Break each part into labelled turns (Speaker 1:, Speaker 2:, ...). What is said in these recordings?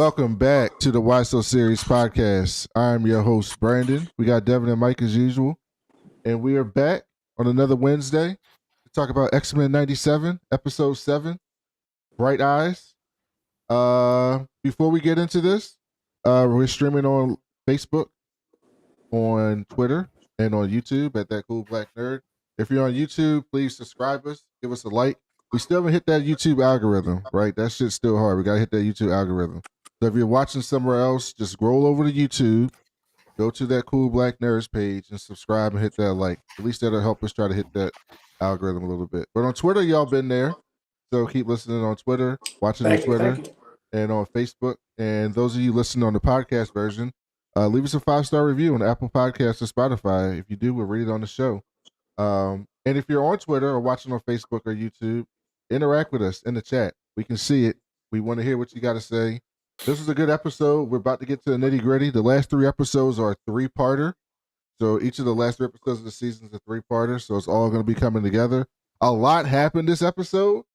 Speaker 1: Welcome back to the Why So Serious podcast. I'm your host, Brandon. We got Devin and Mike as usual. and we are back on another Wednesday to talk about X-Men 97, episode 7, Bright Eyes. Before we get into this, we're streaming on Facebook, on Twitter, and on YouTube at That Cool Black Nerd. If you're on YouTube, please subscribe us, give us a like. We still haven't hit that YouTube algorithm, right? That shit's still hard. We gotta hit that YouTube algorithm. So if you're watching somewhere else, just scroll over to YouTube, go to That Cool Black Nerds page and subscribe and hit that like. At least that'll help us try to hit that algorithm a little bit. But on Twitter, y'all been there. So keep listening on Twitter, watching on Twitter, and on Facebook. And those of you listening on the podcast version, leave us a 5-star review on Apple Podcasts or Spotify. If you do, we'll read it on the show. And if you're on Twitter or watching on Facebook or YouTube, interact with us in the chat. We can see it. We want to hear what you got to say. This was a good episode. We're about to get to the nitty gritty. The last 3 episodes are a 3-parter. So each of the last 3 episodes of the season is a 3-parter. So it's all going to be coming together. A lot happened this episode,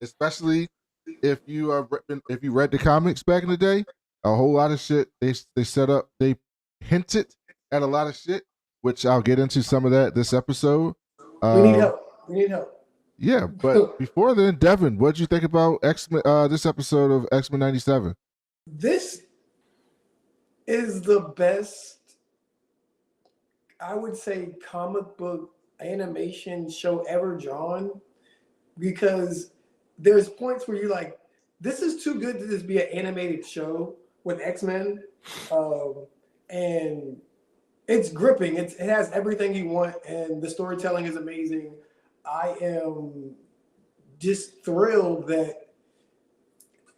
Speaker 1: especially if you read the comics back in the day. A whole lot of shit they set up. They hinted at a lot of shit, which I'll get into some of that this episode.
Speaker 2: We need help. We need help.
Speaker 1: Yeah, but before then, Devin, what did you think about X-Men? This episode of X-Men 97?
Speaker 2: This is the best, I would say, comic book animation show ever drawn, because there's points where you're like, this is too good to just be an animated show with X-Men, and it's gripping. It has everything you want, and the storytelling is amazing. I am just thrilled that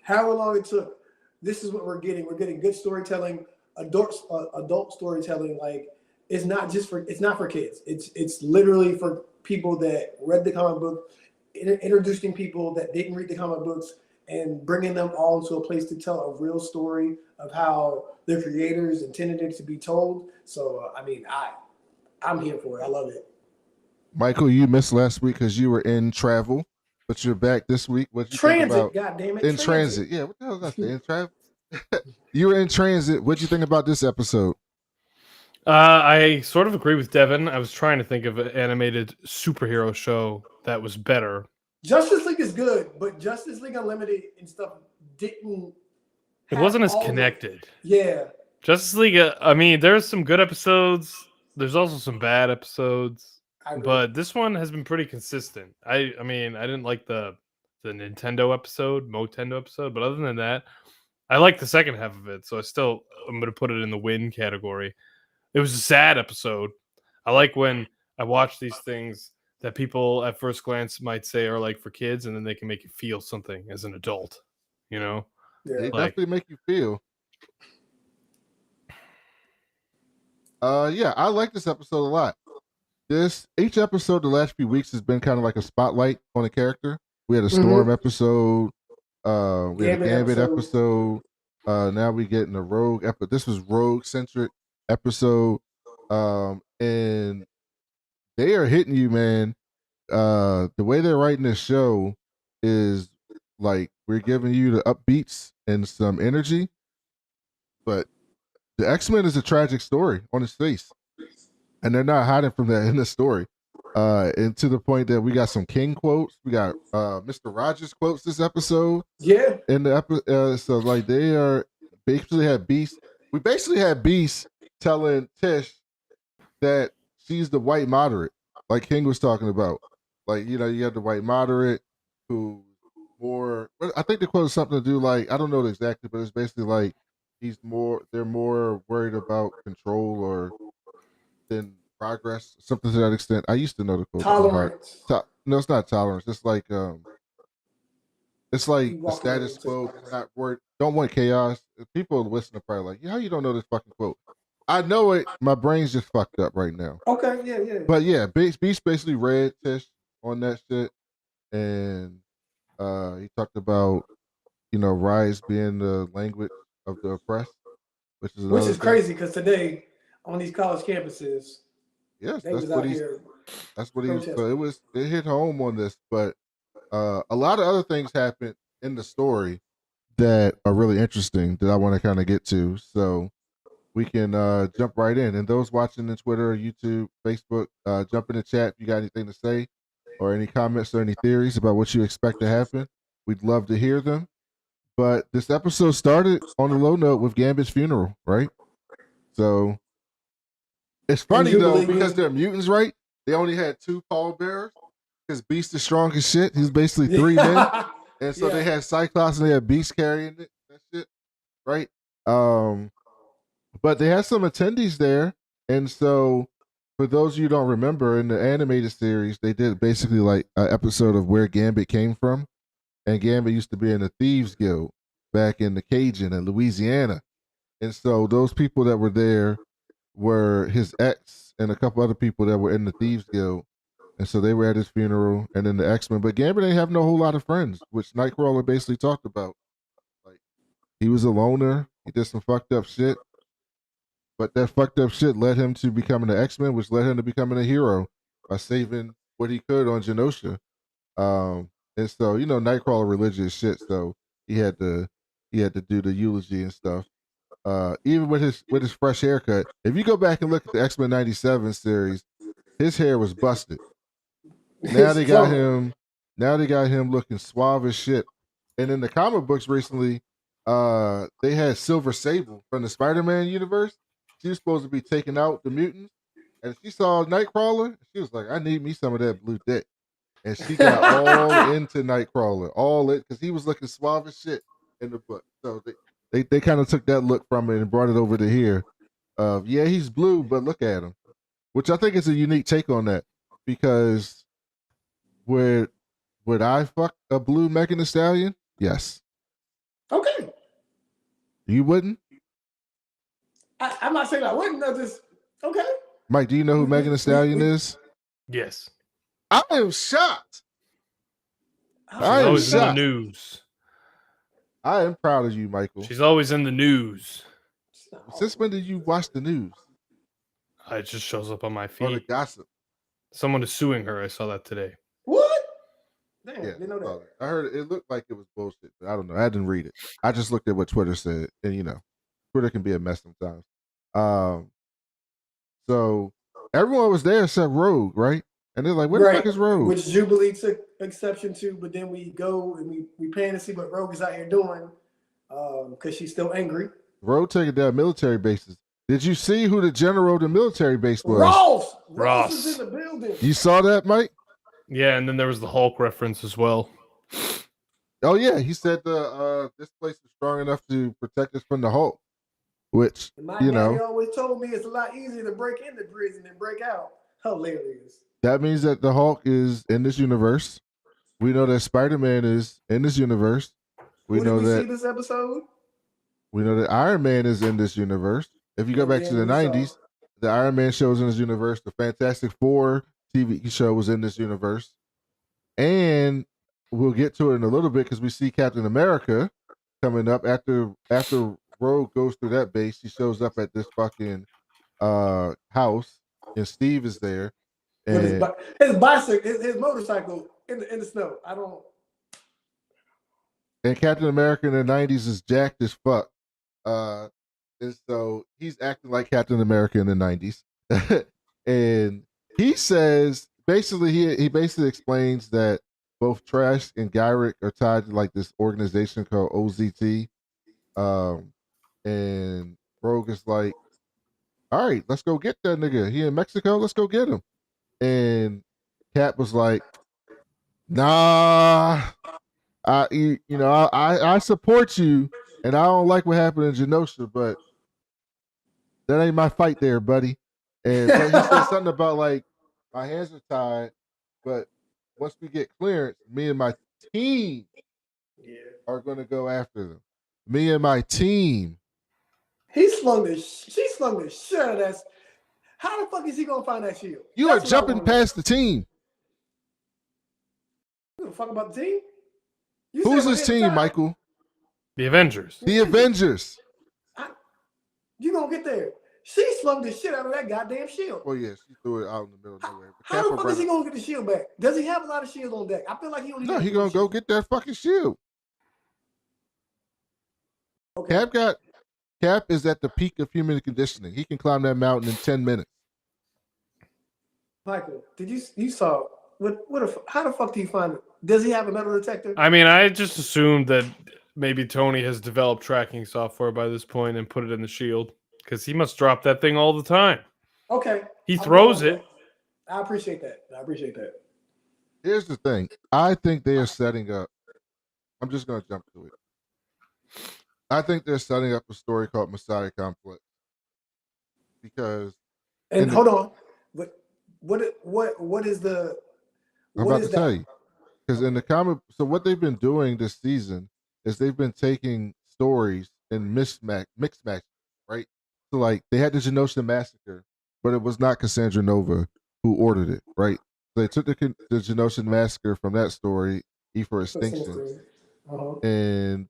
Speaker 2: however long it took, this is what we're getting. We're getting good storytelling, adult storytelling. Like, it's not for kids. It's literally for people that read the comic book, introducing people that didn't read the comic books, and bringing them all to a place to tell a real story of how the creators intended it to be told. So, I'm here for it. I love it.
Speaker 1: Michael, you missed last week because you were in travel, but you're back this week. What you think about
Speaker 2: God damn it,
Speaker 1: in transit? Yeah, what the hell is that? In travel? You were in transit. What do you think about this episode?
Speaker 3: I sort of agree with Devin. I was trying to think of an animated superhero show that was better.
Speaker 2: Justice League is good, but Justice League Unlimited and stuff didn't.
Speaker 3: It wasn't as connected.
Speaker 2: Yeah.
Speaker 3: Justice League. There's some good episodes. There's also some bad episodes. But this one has been pretty consistent. I didn't like the Nintendo episode, Motendo episode, but other than that, I like the second half of it. So I'm going to put it in the win category. It was a sad episode. I like when I watch these things that people at first glance might say are like for kids, and then they can make you feel something as an adult. You know,
Speaker 1: they definitely make you feel. Yeah, I like this episode a lot. Each episode the last few weeks has been kind of like a spotlight on a character. We had a Storm episode. We had a Gambit episode. Now we get in a Rogue episode. This was Rogue centric episode. And they are hitting you, man. The way they're writing this show is like we're giving you the upbeats and some energy, but the X-Men is a tragic story on its face. And they're not hiding from that in the story. And to the point that we got some King quotes. We got Mr. Rogers quotes this episode.
Speaker 2: Yeah.
Speaker 1: In the episode, so like they are basically had Beast. We basically had Beast telling Tish that she's the white moderate, like King was talking about. Like, you have the white moderate who more. I think the quote is something to do like, I don't know exactly, but it's basically like they're more worried about control or than progress, something to that extent. I used to know the quote.
Speaker 2: Tolerance.
Speaker 1: No, it's not tolerance. It's like the status quo. Not worried. Don't want chaos. People listening are probably like, "Yeah, how you don't know this fucking quote?" I know it. My brain's just fucked up right now.
Speaker 2: Okay, yeah.
Speaker 1: But yeah, Beast basically read Tish on that shit, and he talked about rise being the language of the oppressed, which is
Speaker 2: crazy because today on these college campuses,
Speaker 1: yes, that's what he's. So it hit home on this, but a lot of other things happened in the story that are really interesting that I want to kind of get to. So we can jump right in. And those watching on Twitter, YouTube, Facebook, jump in the chat if you got anything to say or any comments or any theories about what you expect to happen. We'd love to hear them. But this episode started on a low note with Gambit's funeral, right? So it's funny though, because they're mutants, right? They only had 2 pallbearers because Beast is strong as shit. He's basically 3 men. And so they had Cyclops and they had Beast carrying it, that shit, right? But they had some attendees there. And so for those of you who don't remember, in the animated series, they did basically like an episode of where Gambit came from. And Gambit used to be in the Thieves Guild back in the Cajun in Louisiana. And so those people that were there were his ex and a couple other people that were in the Thieves Guild. And so they were at his funeral and then the X-Men. But Gambit ain't have no whole lot of friends, which Nightcrawler basically talked about. Like, he was a loner. He did some fucked up shit. But that fucked up shit led him to becoming an X-Men, which led him to becoming a hero by saving what he could on Genosha. And so, you know, Nightcrawler religious shit, so he had to do the eulogy and stuff. Even with his fresh haircut. If you go back and look at the X-Men 97 series, his hair was busted. Now they got him looking suave as shit. And in the comic books recently, they had Silver Sable from the Spider-Man universe. She was supposed to be taking out the mutants. And she saw Nightcrawler, she was like, I need me some of that blue dick. And she got all into Nightcrawler, all it, because he was looking suave as shit in the book. So they kind of took that look from it and brought it over to here. Yeah, he's blue, but look at him. Which I think is a unique take on that. Because would I fuck a blue Megan Thee Stallion? Yes.
Speaker 2: Okay.
Speaker 1: You wouldn't?
Speaker 2: I'm not saying I wouldn't. I just, okay.
Speaker 1: Mike, do you know who Megan Thee Stallion is?
Speaker 3: Yes.
Speaker 1: I am shocked.
Speaker 3: She's always in the news.
Speaker 1: I am proud of you, Michael.
Speaker 3: She's always in the news.
Speaker 1: Since when did you watch the news?
Speaker 3: It just shows up on my feed.
Speaker 1: Or the gossip.
Speaker 3: Someone is suing her. I saw that today.
Speaker 2: What? Damn,
Speaker 1: Yeah,
Speaker 2: didn't know that.
Speaker 1: I heard it looked like it was bullshit, but I don't know. I didn't read it. I just looked at what Twitter said, and you know, Twitter can be a mess sometimes. So everyone was there except Rogue, right? And they're like, where the fuck is Rogue?
Speaker 2: Which Jubilee took exception to, but then we go and we pan to see what Rogue is out here doing because she's still angry.
Speaker 1: Rogue taking down military bases. Did you see who the general of the military base was?
Speaker 2: Ross was in the building.
Speaker 1: You saw that, Mike?
Speaker 3: Yeah, and then there was the Hulk reference as well.
Speaker 1: Oh yeah, he said this place is strong enough to protect us from the Hulk. Which,
Speaker 2: my
Speaker 1: you
Speaker 2: daddy
Speaker 1: know,
Speaker 2: always told me it's a lot easier to break into prison than break out. Hilarious.
Speaker 1: That means that the Hulk is in this universe. We know that Spider-Man is in this universe. We know that
Speaker 2: see this episode.
Speaker 1: We know that Iron Man is in this universe. If you go back to the 90s, the Iron Man show was in this universe. The Fantastic Four TV show was in this universe. And we'll get to it in a little bit because we see Captain America coming up after Rogue goes through that base. He shows up at this fucking house, and Steve is there. And
Speaker 2: his bicycle, his motorcycle in the snow. I don't.
Speaker 1: And Captain America in the 90s is jacked as fuck. And so he's acting like Captain America in the 90s. And he says, basically, he basically explains that both Trask and Gyrick are tied to like this organization called OZT. And Rogue is like, all right, let's go get that nigga. He in Mexico, let's go get him. And Cap was like, nah, I support you, and I don't like what happened in Genosha, but that ain't my fight there, buddy. And but he said something about like, my hands are tied, but once we get clearance, me and my team are going to go after them. Me and my team.
Speaker 2: She slung the shit out of that. How the fuck is he gonna find that shield?
Speaker 1: You are jumping past the team.
Speaker 2: You give a fuck about the team?
Speaker 1: Who's his team, Michael?
Speaker 3: The Avengers.
Speaker 1: The Avengers.
Speaker 2: You gonna get there? She slung the shit out of that goddamn shield.
Speaker 1: Well, yeah, she threw it out in the middle of nowhere.
Speaker 2: How the fuck is he gonna get the shield back? Does he have a lot of shields on deck? I feel like he only.
Speaker 1: No, he gonna go get that fucking shield. Okay. Cap is at the peak of human conditioning. He can climb that mountain in 10 minutes.
Speaker 2: Michael, did you saw how the fuck do you find it? Does he have a metal detector?
Speaker 3: I mean, I just assumed that maybe Tony has developed tracking software by this point and put it in the shield because he must drop that thing all the time.
Speaker 2: Okay.
Speaker 3: He throws it.
Speaker 2: I appreciate that.
Speaker 1: Here's the thing. I think they are setting up. I'm just going to jump to it. I think they're setting up a story called Messiah Complex. Because.
Speaker 2: And hold on. What is the.
Speaker 1: I'm about to tell you. Because in the comic. So what they've been doing this season is they've been taking stories and mixed match, right? So like they had the Genosha massacre, but it was not Cassandra Nova who ordered it, right? So they took the Genosha massacre from that story, E for Extinction,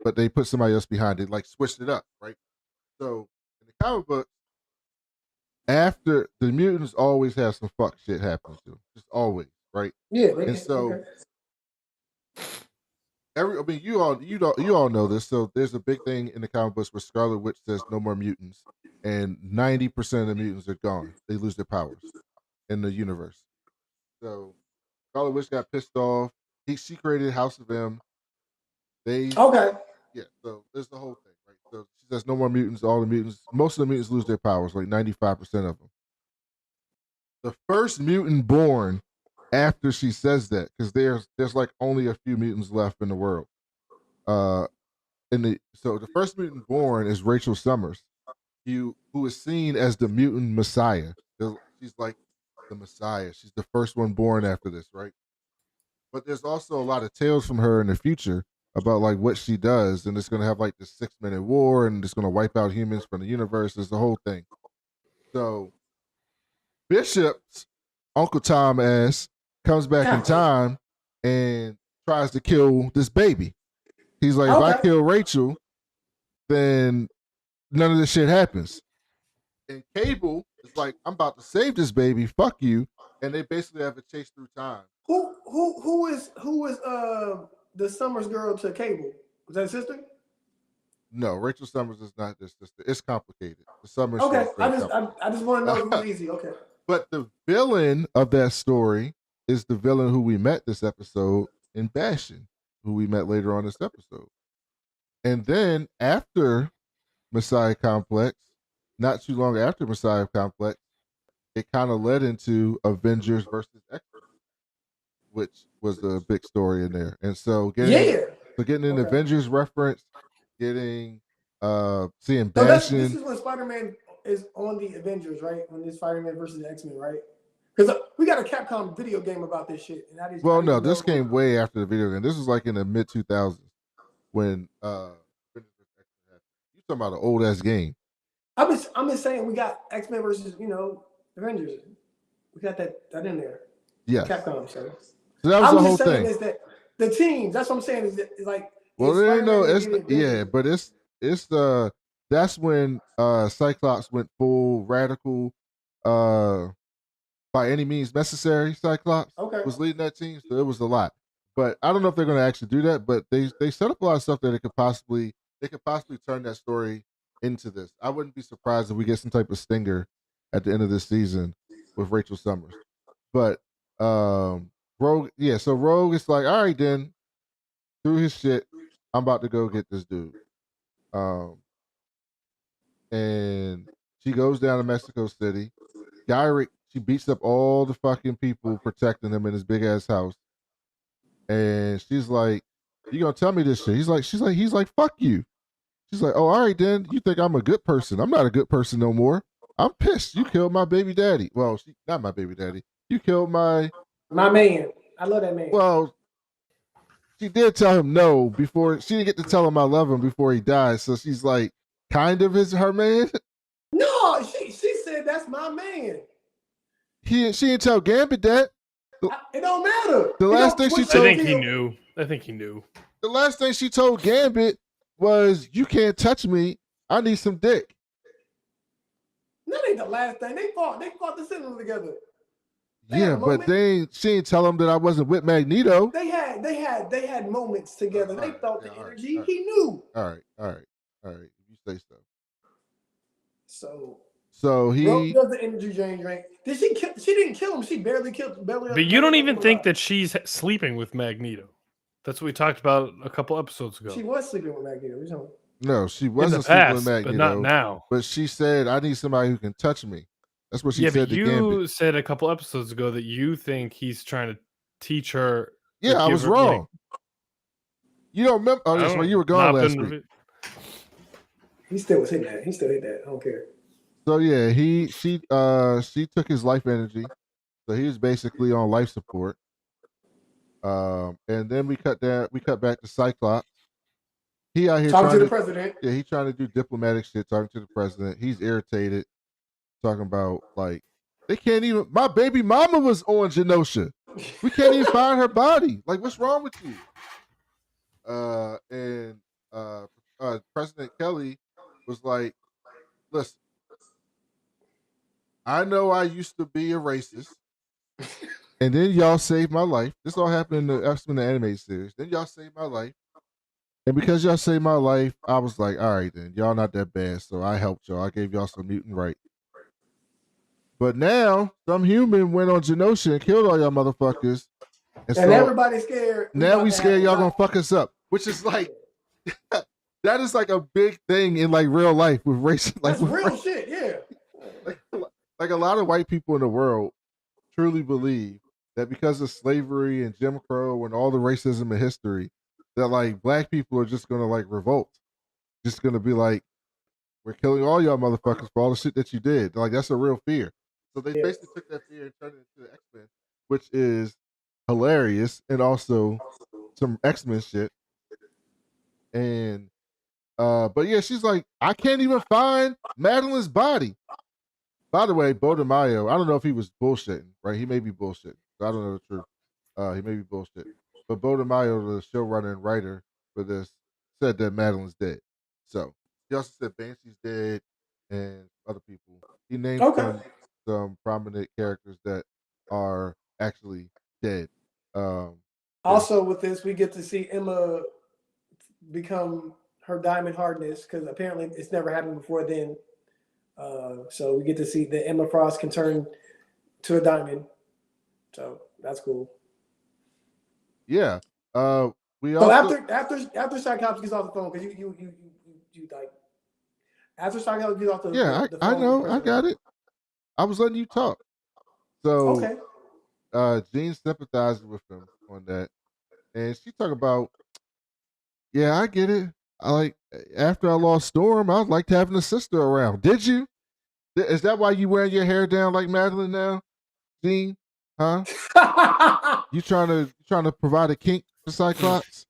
Speaker 1: but they put somebody else behind it, like switched it up, right? So in the comic book, after the mutants always have some fuck shit happen to them, just always, right?
Speaker 2: Yeah,
Speaker 1: and so. You all know this. So there's a big thing in the comic books where Scarlet Witch says no more mutants, and 90% of the mutants are gone. They lose their powers in the universe. So Scarlet Witch got pissed off. She created House of M. Yeah. So there's the whole thing, right? So she says no more mutants. Most of the mutants lose their powers, like 95% of them. The first mutant born after she says that, because there's like only a few mutants left in the world. So the first mutant born is Rachel Summers, who is seen as the mutant messiah. She's like the messiah. She's the first one born after this, right? But there's also a lot of tales from her in the future about like what she does, and it's gonna have like the 6-minute war, and it's gonna wipe out humans from the universe. It's the whole thing. So Bishop's Uncle Tom ass comes back in time and tries to kill this baby. He's like, if I kill Rachel, then none of this shit happens. And Cable is like, I'm about to save this baby. Fuck you. And they basically have a chase through time.
Speaker 2: Who is the Summers girl to Cable? Was that sister?
Speaker 1: No, Rachel Summers is not this sister. It's complicated. The Summers.
Speaker 2: Okay, I just want to know if it was easy. Okay.
Speaker 1: But the villain of that story is the villain who we met this episode in Bastion, who we met later on this episode. And then after Messiah Complex, not too long after Messiah Complex, it kind of led into Avengers versus X-Men, which was a big story in there. And so getting an Avengers reference, seeing Bastion.
Speaker 2: This is when Spider-Man is on the Avengers, right? When this Spider-Man versus the X-Men, right? Because we got a Capcom video game about this shit. And
Speaker 1: this came way after the video game. This was like in the mid 2000s when you talking about an old ass game.
Speaker 2: I'm just saying we got X-Men versus Avengers. We got that in there.
Speaker 1: Yes.
Speaker 2: Capcom. So
Speaker 1: that was the whole thing.
Speaker 2: Is that the teams? That's what I'm saying. Is like.
Speaker 1: Well, but it's that's when Cyclops went full radical. By any means necessary, Cyclops was leading that team, so it was a lot. But I don't know if they're going to actually do that. But they set up a lot of stuff that they could possibly turn that story into this. I wouldn't be surprised if we get some type of stinger at the end of this season with Rachel Summers. But Rogue, so Rogue is like, all right, then, do his shit. I'm about to go get this dude. And she goes down to Mexico City. Gyrick, she beats up all the fucking people protecting him in his big ass house. And she's like, you gonna tell me this shit? He's like, fuck you. She's like, oh, all right, then. You think I'm a good person. I'm not a good person no more. I'm pissed. You killed my baby daddy. Well, not my baby daddy. You killed my
Speaker 2: man. I love that man.
Speaker 1: Well, she did tell him no before. She didn't get to tell him I love him before he died. So she's like, kind of her man.
Speaker 2: No, she said that's my man.
Speaker 1: She didn't tell Gambit that.
Speaker 2: It don't matter.
Speaker 1: The last thing she told.
Speaker 3: I think he knew.
Speaker 1: The last thing she told Gambit was, "You can't touch me. I need some dick."
Speaker 2: That ain't the last thing. They fought the Sentinel together.
Speaker 1: But she didn't tell him that I wasn't with Magneto.
Speaker 2: They had moments together. They felt the energy. Right. He knew.
Speaker 1: All right. You say so. So
Speaker 2: Rose
Speaker 1: he
Speaker 2: does the energy drain, right? Did she kill? She didn't kill him. She barely killed.
Speaker 3: But you don't even think that she's sleeping with Magneto. That's what we talked about a couple episodes ago.
Speaker 2: She was sleeping with Magneto.
Speaker 1: No, she
Speaker 3: in
Speaker 1: wasn't
Speaker 3: the
Speaker 1: sleeping
Speaker 3: past,
Speaker 1: with Magneto,
Speaker 3: but not now.
Speaker 1: But she said, "I need somebody who can touch me." That's what she
Speaker 3: Yeah,
Speaker 1: said
Speaker 3: but
Speaker 1: to Gambit.
Speaker 3: you said a couple episodes ago that you think he's trying to teach her. or
Speaker 1: Yeah, I
Speaker 3: give
Speaker 1: was
Speaker 3: her,
Speaker 1: wrong. You don't remember? Oh, that's right. You were gone last week.
Speaker 2: He still was hitting that. He still hit that. I don't care.
Speaker 1: So yeah, she took his life energy, so he was basically on life support. And then we cut back to Cyclops. He out here
Speaker 2: talking
Speaker 1: trying
Speaker 2: to the president.
Speaker 1: Yeah, he's trying to do diplomatic shit, talking to the president. He's irritated, talking about like they can't even. My baby mama was on Genosha. We can't even find her body. Like, what's wrong with you? And President Kelly was like, listen, I know I used to be a racist, and then y'all saved my life. This all happened in the X-Men the animated series. Then y'all saved my life. And because y'all saved my life, I was like, all right, then. Y'all not that bad, so I helped y'all. I gave y'all some mutant rights. But now, some human went on Genosha and killed all y'all motherfuckers.
Speaker 2: And so, everybody's scared.
Speaker 1: Now we scared y'all gonna fuck us up. Which is like, that is like a big thing in like real life with race. Like,
Speaker 2: that's real shit, yeah.
Speaker 1: Like a lot of white people in the world truly believe that because of slavery and Jim Crow and all the racism in history, that like black people are just gonna like revolt, just gonna be like, we're killing all y'all motherfuckers for all the shit that you did. Like, that's a real fear. So they basically took that fear and turned it into the X-Men, which is hilarious and also some X-Men shit. And but yeah, she's like, I can't even find Madeline's body. By the way, Bo DeMaio, I don't know if he was bullshitting, right? He may be bullshitting. I don't know the truth. He may be bullshitting. But Bo DeMaio, the showrunner and writer for this, said that Madeline's dead. So he also said Banshee's dead and other people. He named some prominent characters that are actually dead.
Speaker 2: Also, with this, we get to see Emma become her diamond hardness, because apparently it's never happened before then. So we get to see that Emma Frost can turn to a diamond. So that's cool.
Speaker 1: Yeah. We
Speaker 2: so
Speaker 1: also
Speaker 2: after Cyclops gets off the phone, because you like after Cyclops gets off the
Speaker 1: the phone. I know, I got it. I was letting you talk. So Jean sympathizes with him on that. And she talked about, yeah, I get it. I like, after I lost Storm, I liked having a sister around. Did you? Is that why you wearing your hair down like Madeline now, Jean? Huh? You trying to provide a kink for Cyclops?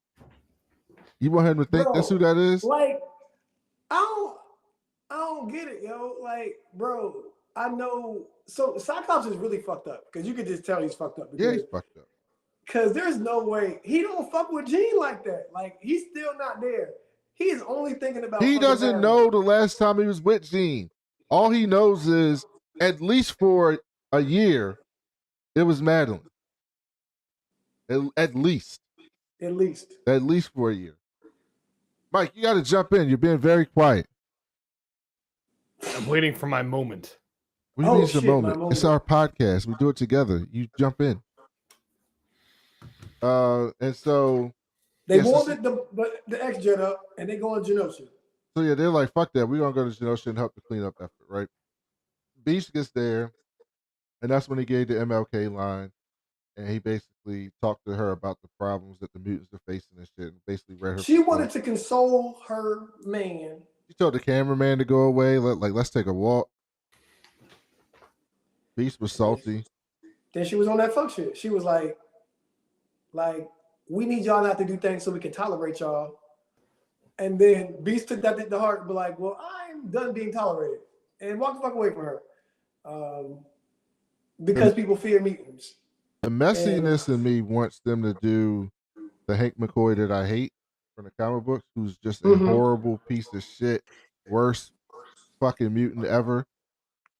Speaker 1: You want him to think that's who that is?
Speaker 2: Like, I don't get it, yo. Like, bro, I know. So Cyclops is really fucked up, because you could just tell he's fucked up.
Speaker 1: Yeah, he's fucked up.
Speaker 2: Because there's no way he don't fuck with Jean like that. Like, he's still not there. He is only thinking about.
Speaker 1: He doesn't know the last time he was with Jean. All he knows is, at least for a year, it was Madeline. At least for a year. Mike, you got to jump in. You're being very quiet.
Speaker 3: I'm waiting for my moment.
Speaker 1: We need some moment. It's our podcast. We do it together. You jump in. And so
Speaker 2: they warmed the X-Jet up, and they go on Genosha.
Speaker 1: So yeah, they're like, fuck that. We're gonna go to Genosha and help the cleanup effort, right? Beast gets there, and that's when he gave the MLK line, and he basically talked to her about the problems that the mutants are facing and shit, and basically read her.
Speaker 2: She wanted to console her man.
Speaker 1: She told the cameraman to go away. Let's take a walk. Beast was salty.
Speaker 2: Then she was on that fuck shit. She was like, we need y'all not to do things so we can tolerate y'all. And then Beast took that to heart and be like, well, I'm done being tolerated. And walk the fuck away from her. Because people fear mutants.
Speaker 1: The messiness in me wants them to do the Hank McCoy that I hate from the comic books, who's just a horrible piece of shit, worst fucking mutant ever.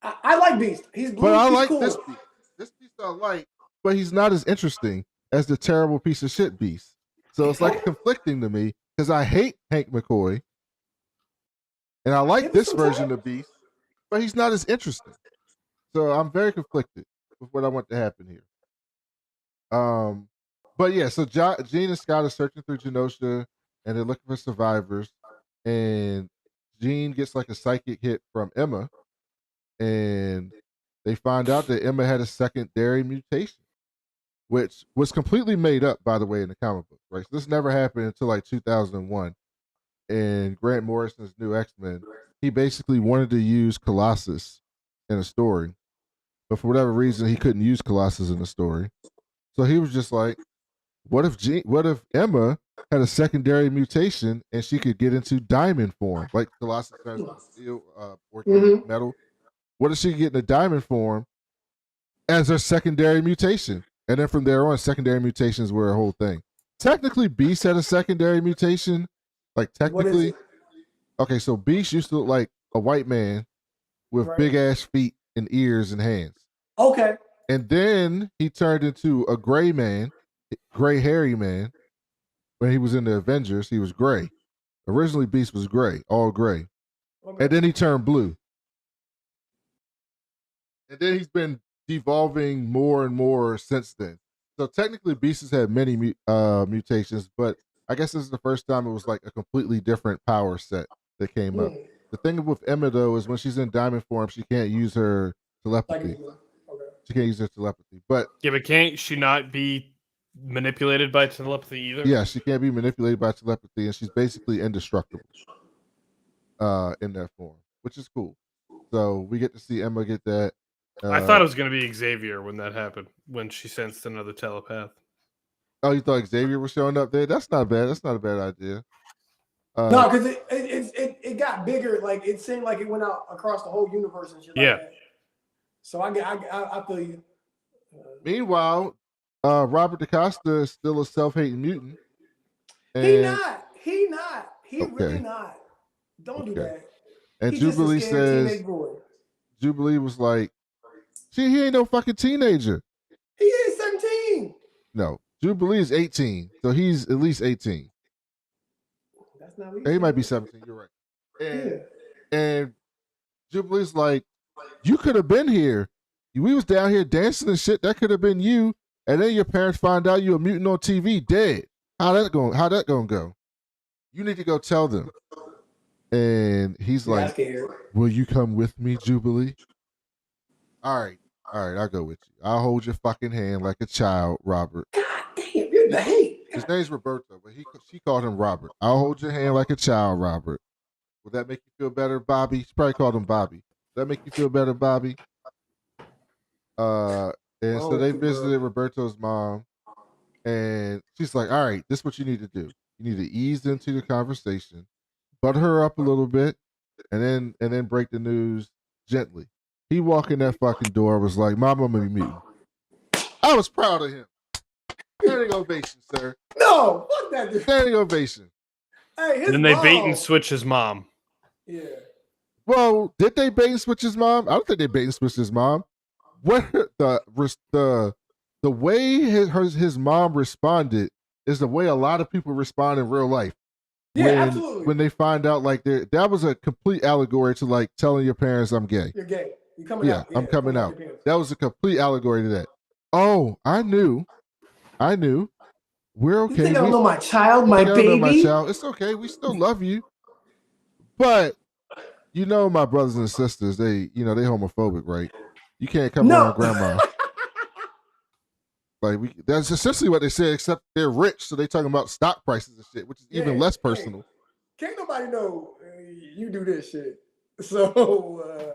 Speaker 2: I like Beast. He's blue.
Speaker 1: But I like
Speaker 2: cool.
Speaker 1: this Beast. This Beast I like, but he's not as interesting as the terrible piece of shit Beast. So it's like conflicting to me, because I hate Hank McCoy, and I like this version of Beast. but he's not as interesting. So I'm very conflicted with what I want to happen here. But yeah, so Jean and Scott are searching through Genosha, and they're looking for survivors. And Jean gets like a psychic hit from Emma, and they find out that Emma had a secondary mutation, which was completely made up, by the way, in the comic book. Right, so this never happened until like 2001. In Grant Morrison's new X-Men, he basically wanted to use Colossus in a story, but for whatever reason, he couldn't use Colossus in the story. So he was just like, what if Emma had a secondary mutation and she could get into diamond form, like Colossus turns into steel, organic metal? What if she could get into diamond form as her secondary mutation? And then from there on, secondary mutations were a whole thing. Technically, Beast had a secondary mutation. Like technically, okay, so Beast used to look like a white man with big ass feet and ears and hands.
Speaker 2: Okay.
Speaker 1: And then he turned into a gray man, gray hairy man. When he was in the Avengers, he was gray. Originally, Beast was gray, all gray. Okay. And then he turned blue. And then he's been devolving more and more since then. So technically, Beast has had many mutations, but I guess this is the first time it was like a completely different power set that came up. The thing with Emma, though, is when she's in diamond form, she can't use her telepathy. She can't use her telepathy. But
Speaker 3: yeah, but can't she not be manipulated by telepathy either?
Speaker 1: Yeah, she can't be manipulated by telepathy, and she's basically indestructible in that form, which is cool. So we get to see Emma get that.
Speaker 3: I thought it was going to be Xavier when that happened, when she sensed another telepath.
Speaker 1: Oh, you thought Xavier was showing up there? That's not bad. That's not a bad idea.
Speaker 2: No, because it got bigger. Like it seemed like it went out across the whole universe and shit. Like that. So I feel you.
Speaker 1: Meanwhile, Robert DaCosta is still a self-hating mutant.
Speaker 2: He not. He really not. Don't do that.
Speaker 1: And Jubilee says, Jubilee was like, he ain't no fucking teenager.
Speaker 2: He is 17.
Speaker 1: No, Jubilee is 18, so he's at least 18.
Speaker 2: That's not what
Speaker 1: he might be 17. You're right. And Jubilee's like, you could have been here. We was down here dancing and shit. That could have been you. And then your parents find out you're a mutant on TV, dead. How that gonna go? You need to go tell them. And he's like, will you come with me, Jubilee? All right, I'll go with you. I'll hold your fucking hand like a child, Robert.
Speaker 2: God damn, you're the hate.
Speaker 1: His name's Roberto, but she called him Robert. I'll hold your hand like a child, Robert. Will that make you feel better, Bobby? She probably called him Bobby. Will that make you feel better, Bobby? And so they visited Roberto's mom, and she's like, all right, this is what you need to do. You need to ease into the conversation, butter her up a little bit, and then break the news gently. He walked in that fucking door, was like, my mama be mutant. I was proud of him. Standing ovation, sir.
Speaker 2: No, fuck that dude.
Speaker 1: Standing ovation.
Speaker 2: Hey,
Speaker 3: and then they bait and switch his mom.
Speaker 2: Yeah.
Speaker 1: Well, did they bait and switch his mom? I don't think they bait and switch his mom. What the way his mom responded is the way a lot of people respond in real life.
Speaker 2: Yeah, absolutely.
Speaker 1: When they find out, like, that was a complete allegory to like telling your parents I'm gay.
Speaker 2: You're gay. You're coming out.
Speaker 1: Yeah, I'm coming out. That was a complete allegory to that. Oh, I knew. We're okay.
Speaker 2: You think I don't know my child, my baby?
Speaker 1: Know my child. It's okay. We still love you. But my brothers and sisters, they homophobic, right? You can't come around grandma. That's essentially what they say, except they're rich, so they talking about stock prices and shit, which is even less personal.
Speaker 2: Can't nobody know you do this shit. So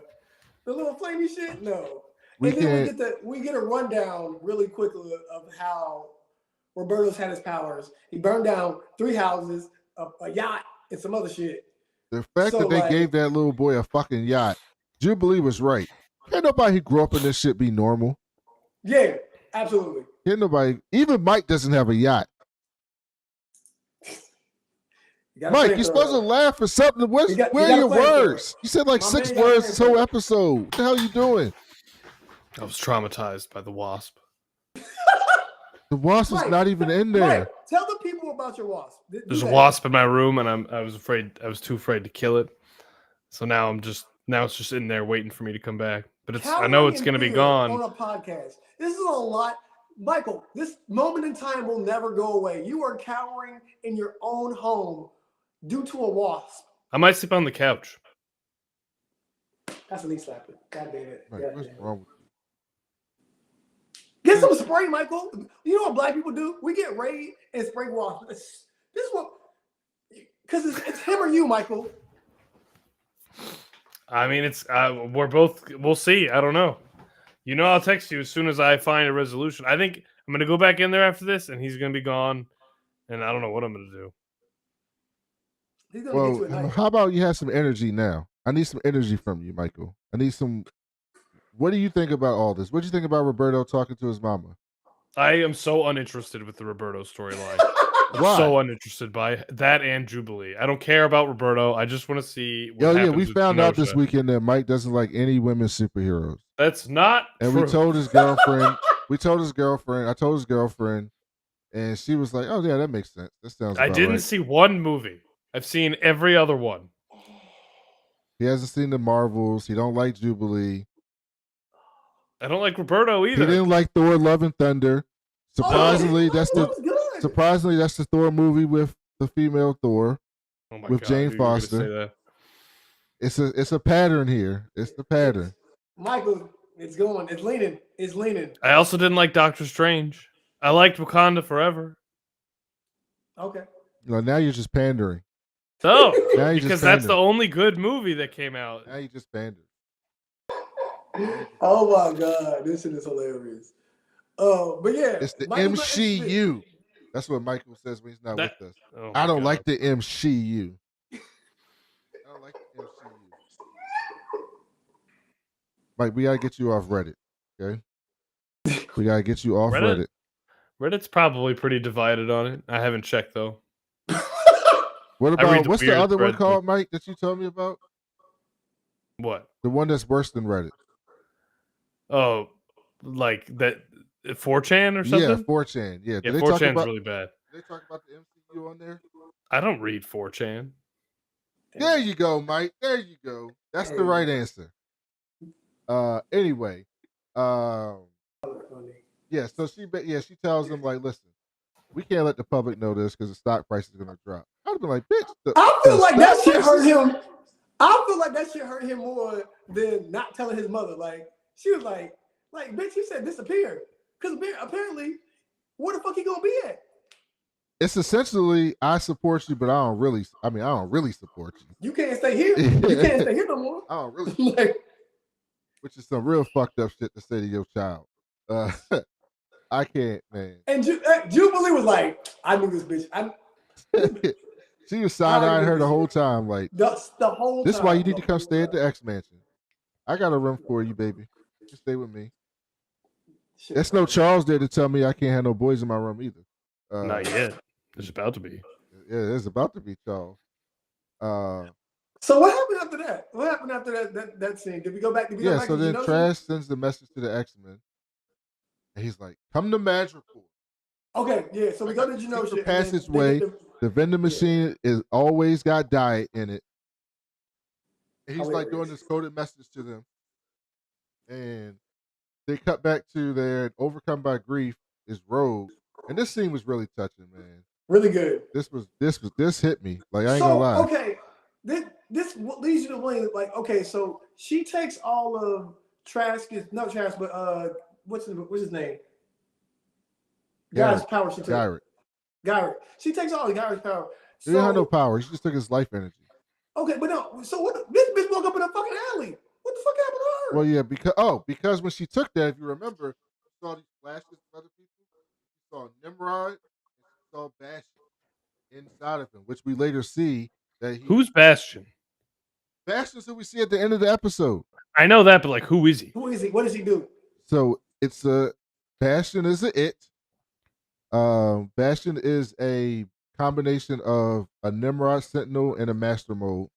Speaker 2: the little flamey shit, no. We get a rundown really quickly of how Roberto's had his powers. He burned down 3 houses, a yacht, and some other shit.
Speaker 1: The fact that they gave that little boy a fucking yacht, Jubilee was right. Can't nobody who grew up in this shit be normal.
Speaker 2: Yeah, absolutely.
Speaker 1: Can't nobody, even Mike doesn't have a yacht. Mike, you're supposed to laugh for something. Where are your words? You said like 6 words this whole episode. What the hell are you doing?
Speaker 3: I was traumatized by the wasp.
Speaker 1: The wasp is not even in there.
Speaker 2: Mike, tell the people about your wasp.
Speaker 3: There's a wasp in my room, and I was too afraid to kill it. So now I'm just Now it's just in there waiting for me to come back. But I
Speaker 2: Cowering
Speaker 3: know it's
Speaker 2: in
Speaker 3: going to be
Speaker 2: fear
Speaker 3: gone.
Speaker 2: on a podcast. This is a lot. Michael, this moment in time will never go away. You are cowering in your own home due to a wasp.
Speaker 3: I might sleep on the couch.
Speaker 2: That's at least slapping. God damn it.
Speaker 1: Like,
Speaker 2: God
Speaker 1: what's
Speaker 2: damn it.
Speaker 1: wrong with you?
Speaker 2: Get some spray, Michael. You know what black people do? We get raid and spray wasps. This is what, because it's him or you, Michael.
Speaker 3: I mean, it's we're both. We'll see. I don't know. You know, I'll text you as soon as I find a resolution. I think I'm gonna go back in there after this, and he's gonna be gone, and I don't know what I'm gonna do.
Speaker 2: He's gonna get you at night.
Speaker 1: How about you have some energy now? I need some energy from you, Michael. I need some. What do you think about all this? What do you think about Roberto talking to his mama?
Speaker 3: I am so uninterested with the Roberto storyline.
Speaker 1: Why?
Speaker 3: So uninterested by that and Jubilee. I don't care about Roberto. I just want to see what
Speaker 1: Oh
Speaker 3: happens
Speaker 1: yeah, we
Speaker 3: with
Speaker 1: found out this
Speaker 3: Genosha.
Speaker 1: weekend that Mike doesn't like any women superheroes.
Speaker 3: That's not
Speaker 1: And
Speaker 3: true.
Speaker 1: we told his girlfriend. I told his girlfriend, and she was like, "Oh yeah, that makes sense. That sounds."
Speaker 3: I
Speaker 1: about
Speaker 3: didn't
Speaker 1: right.
Speaker 3: see one movie. I've seen every other one.
Speaker 1: He hasn't seen the Marvels. He don't like Jubilee.
Speaker 3: I don't like Roberto
Speaker 1: He
Speaker 3: either.
Speaker 1: didn't like Thor: Love and Thunder. Surprisingly, that's
Speaker 2: Surprisingly,
Speaker 1: the Thor movie with the female Thor.
Speaker 3: Oh my
Speaker 1: with
Speaker 3: God,
Speaker 1: Jane
Speaker 3: you were gonna
Speaker 1: Foster.
Speaker 3: say that.
Speaker 1: It's a pattern here. It's the pattern.
Speaker 2: Michael, it's going. It's leaning. It's leaning.
Speaker 3: I also didn't like Doctor Strange. I liked Wakanda Forever.
Speaker 2: Okay.
Speaker 1: Now you're just pandering.
Speaker 3: No,
Speaker 1: Now you
Speaker 3: because
Speaker 1: just
Speaker 3: that's the
Speaker 1: pandering.
Speaker 3: only good movie that came out.
Speaker 1: Now you just pandering.
Speaker 2: Oh my God, this shit is hilarious. But yeah,
Speaker 1: It's the
Speaker 2: Michael's not
Speaker 1: MCU. That's what Michael says when he's not with us.
Speaker 3: Oh
Speaker 1: I
Speaker 3: my
Speaker 1: don't
Speaker 3: God.
Speaker 1: like the MCU. I don't like the MCU. Mike, we gotta get you off Reddit. Okay? We gotta get you off Reddit.
Speaker 3: Reddit's probably pretty divided on it. I haven't checked though.
Speaker 1: What
Speaker 3: I read
Speaker 1: about
Speaker 3: the
Speaker 1: what's the
Speaker 3: weird
Speaker 1: other one
Speaker 3: threads,
Speaker 1: called, Mike, that you told me about?
Speaker 3: What?
Speaker 1: The one that's worse than Reddit.
Speaker 3: Oh, like that 4chan or something?
Speaker 1: Yeah, 4chan. Yeah.
Speaker 3: Yeah,
Speaker 1: Did they talk
Speaker 3: 4chan's
Speaker 1: about
Speaker 3: really bad.
Speaker 1: Did they talk about the MCU on there?
Speaker 3: I don't read 4chan.
Speaker 1: There you go, Mike. There you go. That's the right answer. Anyway, yeah. So she tells them like, listen, we can't let the public know this because the stock price is gonna drop. I'd have been like, bitch.
Speaker 2: I feel like that shit hurt him. I feel like that shit hurt him more than not telling his mother. Like she was like, bitch, he said disappear. Because apparently, where the fuck he gonna be at?
Speaker 1: It's essentially, I support you, but I don't really support you.
Speaker 2: You can't stay here. You can't stay here no more.
Speaker 1: I don't really.
Speaker 2: Like,
Speaker 1: which is some real fucked up shit to say to your child. I can't, man.
Speaker 2: And Jubilee was like, I knew this bitch.
Speaker 1: She was side-eyeing her the whole time. Like,
Speaker 2: the whole
Speaker 1: this
Speaker 2: time.
Speaker 1: is why you need to come stay at the X Mansion. I got a room for you, baby. You can stay with me. There's no Charles there to tell me I can't have no boys in my room either.
Speaker 3: Not yet. There's about to be.
Speaker 1: Yeah, there's about to be Charles.
Speaker 2: So what happened after that? What happened after that scene? Did we go back?
Speaker 1: So then Trash sends the message to the X-Men. And he's like, come to Madripoor.
Speaker 2: Okay, yeah. So we go to Genosha.
Speaker 1: The passageway. The vending machine is always got diet in it. And he's like doing this coded message to them. And they cut back to their overcome by grief is Rogue. And this scene was really touching, man.
Speaker 2: Really good.
Speaker 1: This hit me. Like, I ain't gonna lie.
Speaker 2: Okay. This leads you to believe, like, okay, so she takes all of not Trask, but what's his name? Guy's power she took. Gyrick. She takes all of Gyrick's power.
Speaker 1: He didn't have no power. She just took his life energy.
Speaker 2: Okay, but no. So what? This bitch woke up in a fucking alley. What the fuck happened to her?
Speaker 1: Well, yeah, because when she took that, if you remember, you saw these flashes of other people. You saw Nimrod and she saw Bastion inside of him, which we later see that
Speaker 3: Who's Bastion?
Speaker 1: Bastion's who we see at the end of the episode.
Speaker 3: I know that, but like, who is he?
Speaker 2: Who is he? What does he do?
Speaker 1: So it's Bastion is a it. Bastion is a combination of a Nimrod Sentinel and a Master Mode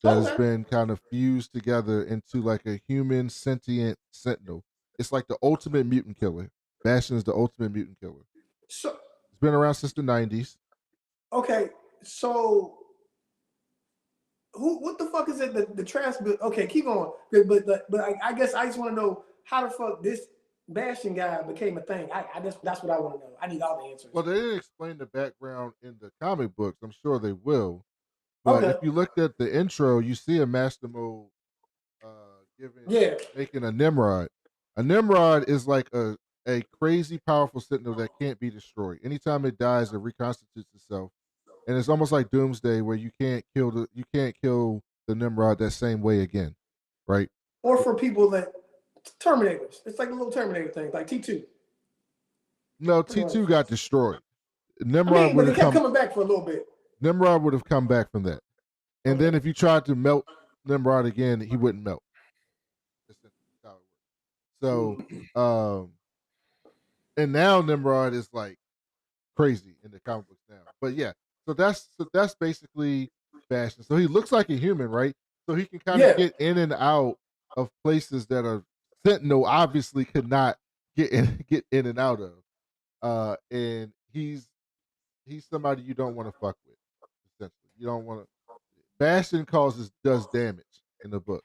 Speaker 1: that has been kind of fused together into like a human sentient Sentinel. It's like the ultimate mutant killer. Bastion is the ultimate mutant killer.
Speaker 2: So
Speaker 1: it's been around since the 90s.
Speaker 2: Okay, so what the fuck is it? The Trask. Okay, keep going. But I guess I just want to know how the fuck this Bastion guy became a thing. That's what I want to know. I need all the answers.
Speaker 1: Well, they didn't explain the background in the comic books. I'm sure they will. But if you looked at the intro, you see a Master Mode making a Nimrod. A Nimrod is like a crazy powerful Sentinel that can't be destroyed. Anytime it dies, it reconstitutes itself, and it's almost like Doomsday, where you can't kill the Nimrod that same way again, right?
Speaker 2: Or for people that Terminators, it's like a little Terminator thing, like T2.
Speaker 1: No, T2 got destroyed.
Speaker 2: Nimrod but it kept coming back for a little bit.
Speaker 1: Nimrod would have come back from that, and then if you tried to melt Nimrod again, he wouldn't melt. So, and now Nimrod is like crazy in the comic books now. But yeah, so that's basically Bastion. So he looks like a human, right? So he can kind of get in and out of places that a Sentinel obviously could not get in and out of. And he's somebody you don't want to fuck with. Essentially, you don't want to. Bastion does damage in the book.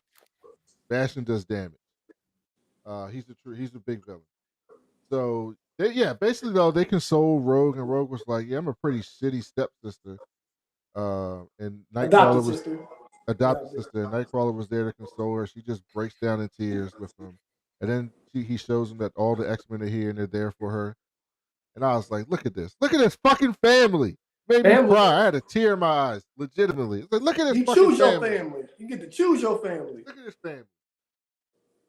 Speaker 1: Bastion does damage. He's a big villain. So basically though they consoled Rogue, and Rogue was like, "Yeah, I'm a pretty shitty stepsister." And Nightcrawler was adopted sister, and Nightcrawler was there to console her. She just breaks down in tears with him, and then he shows him that all the X-Men are here and they're there for her. And I was like, "Look at this fucking family." Made me cry. I had a tear in my eyes, legitimately. It's like, look at this. You choose your family.
Speaker 2: You get to choose your family.
Speaker 1: Look at this family.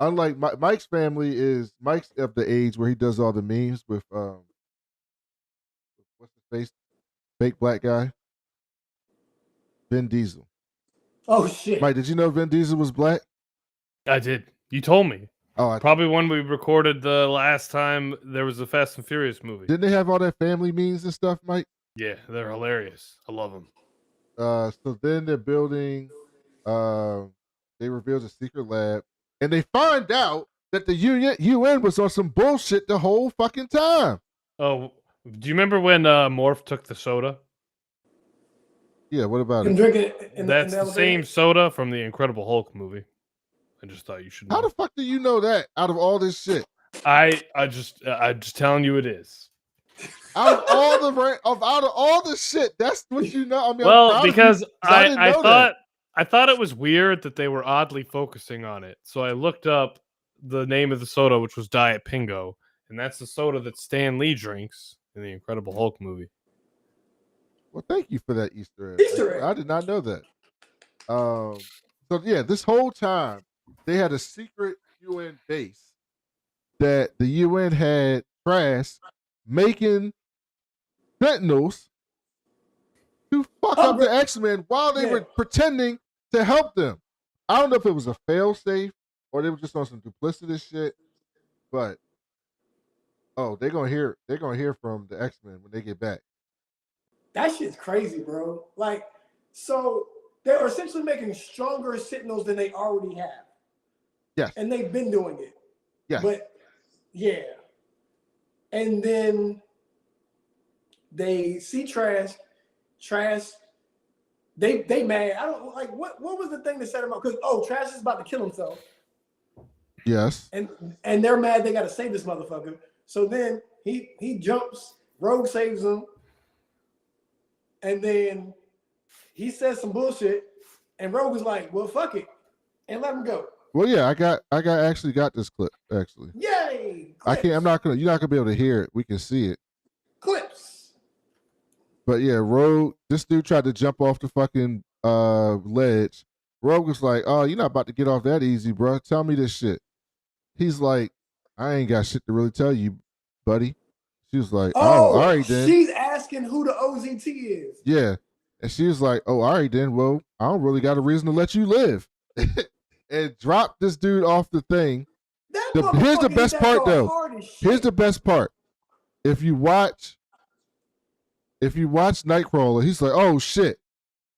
Speaker 1: Unlike Mike's family Mike's of the age where he does all the memes with what's his face, fake black guy, Vin Diesel.
Speaker 2: Oh shit!
Speaker 1: Mike, did you know Vin Diesel was black?
Speaker 3: I did. You told me.
Speaker 1: Oh,
Speaker 3: probably when we recorded the last time there was a Fast and Furious movie.
Speaker 1: Didn't they have all that family memes and stuff, Mike?
Speaker 3: Yeah, they're hilarious. I love them.
Speaker 1: So then they're building. They revealed a secret lab. And they find out that the UN was on some bullshit the whole fucking time.
Speaker 3: Oh, do you remember when Morph took the soda?
Speaker 1: Yeah, what about
Speaker 2: it? Drinking it
Speaker 3: That's the same soda from the Incredible Hulk movie. I just thought you should know.
Speaker 1: How the fuck do you know that out of all this shit?
Speaker 3: I'm just telling you it is.
Speaker 1: Out of all the shit, that's what you know. I mean,
Speaker 3: well, because I thought it was weird that they were oddly focusing on it. So I looked up the name of the soda, which was Diet Pingo. And that's the soda that Stan Lee drinks in the Incredible Hulk movie.
Speaker 1: Well, thank you for that Easter egg. I did not know that. So yeah, this whole time, they had a secret UN base that the UN had Trask making Sentinels to fuck up the X-Men while they were pretending to help them. I don't know if it was a fail-safe or they were just on some duplicitous shit, but they're gonna hear from the X-Men when they get back.
Speaker 2: That shit's crazy, bro. Like, so they're essentially making stronger Sentinels than they already have.
Speaker 1: Yes.
Speaker 2: And they've been doing it.
Speaker 1: Yes.
Speaker 2: But yeah. And then they see Trask, they mad. I don't like what was the thing that set him up? Because Trask is about to kill himself.
Speaker 1: Yes.
Speaker 2: And they're mad they gotta save this motherfucker. So then he jumps, Rogue saves him, and then he says some bullshit, and Rogue was like, well, fuck it, and let him go.
Speaker 1: Well, yeah, I actually got this clip, actually.
Speaker 2: Yay!
Speaker 1: Clips. You're not gonna be able to hear it. We can see it.
Speaker 2: Clips.
Speaker 1: But yeah, Rogue, this dude tried to jump off the fucking ledge. Rogue was like, "Oh, you're not about to get off that easy, bro. Tell me this shit." He's like, "I ain't got shit to really tell you, buddy." She was like, "Oh, all right then."
Speaker 2: She's asking who the OZT is.
Speaker 1: Yeah. And she was like, "Oh, all right then. Well, I don't really got a reason to let you live." And dropped this dude off the thing. Here's the best part, though. Here's the best part. If you watch Nightcrawler, he's like, "Oh shit."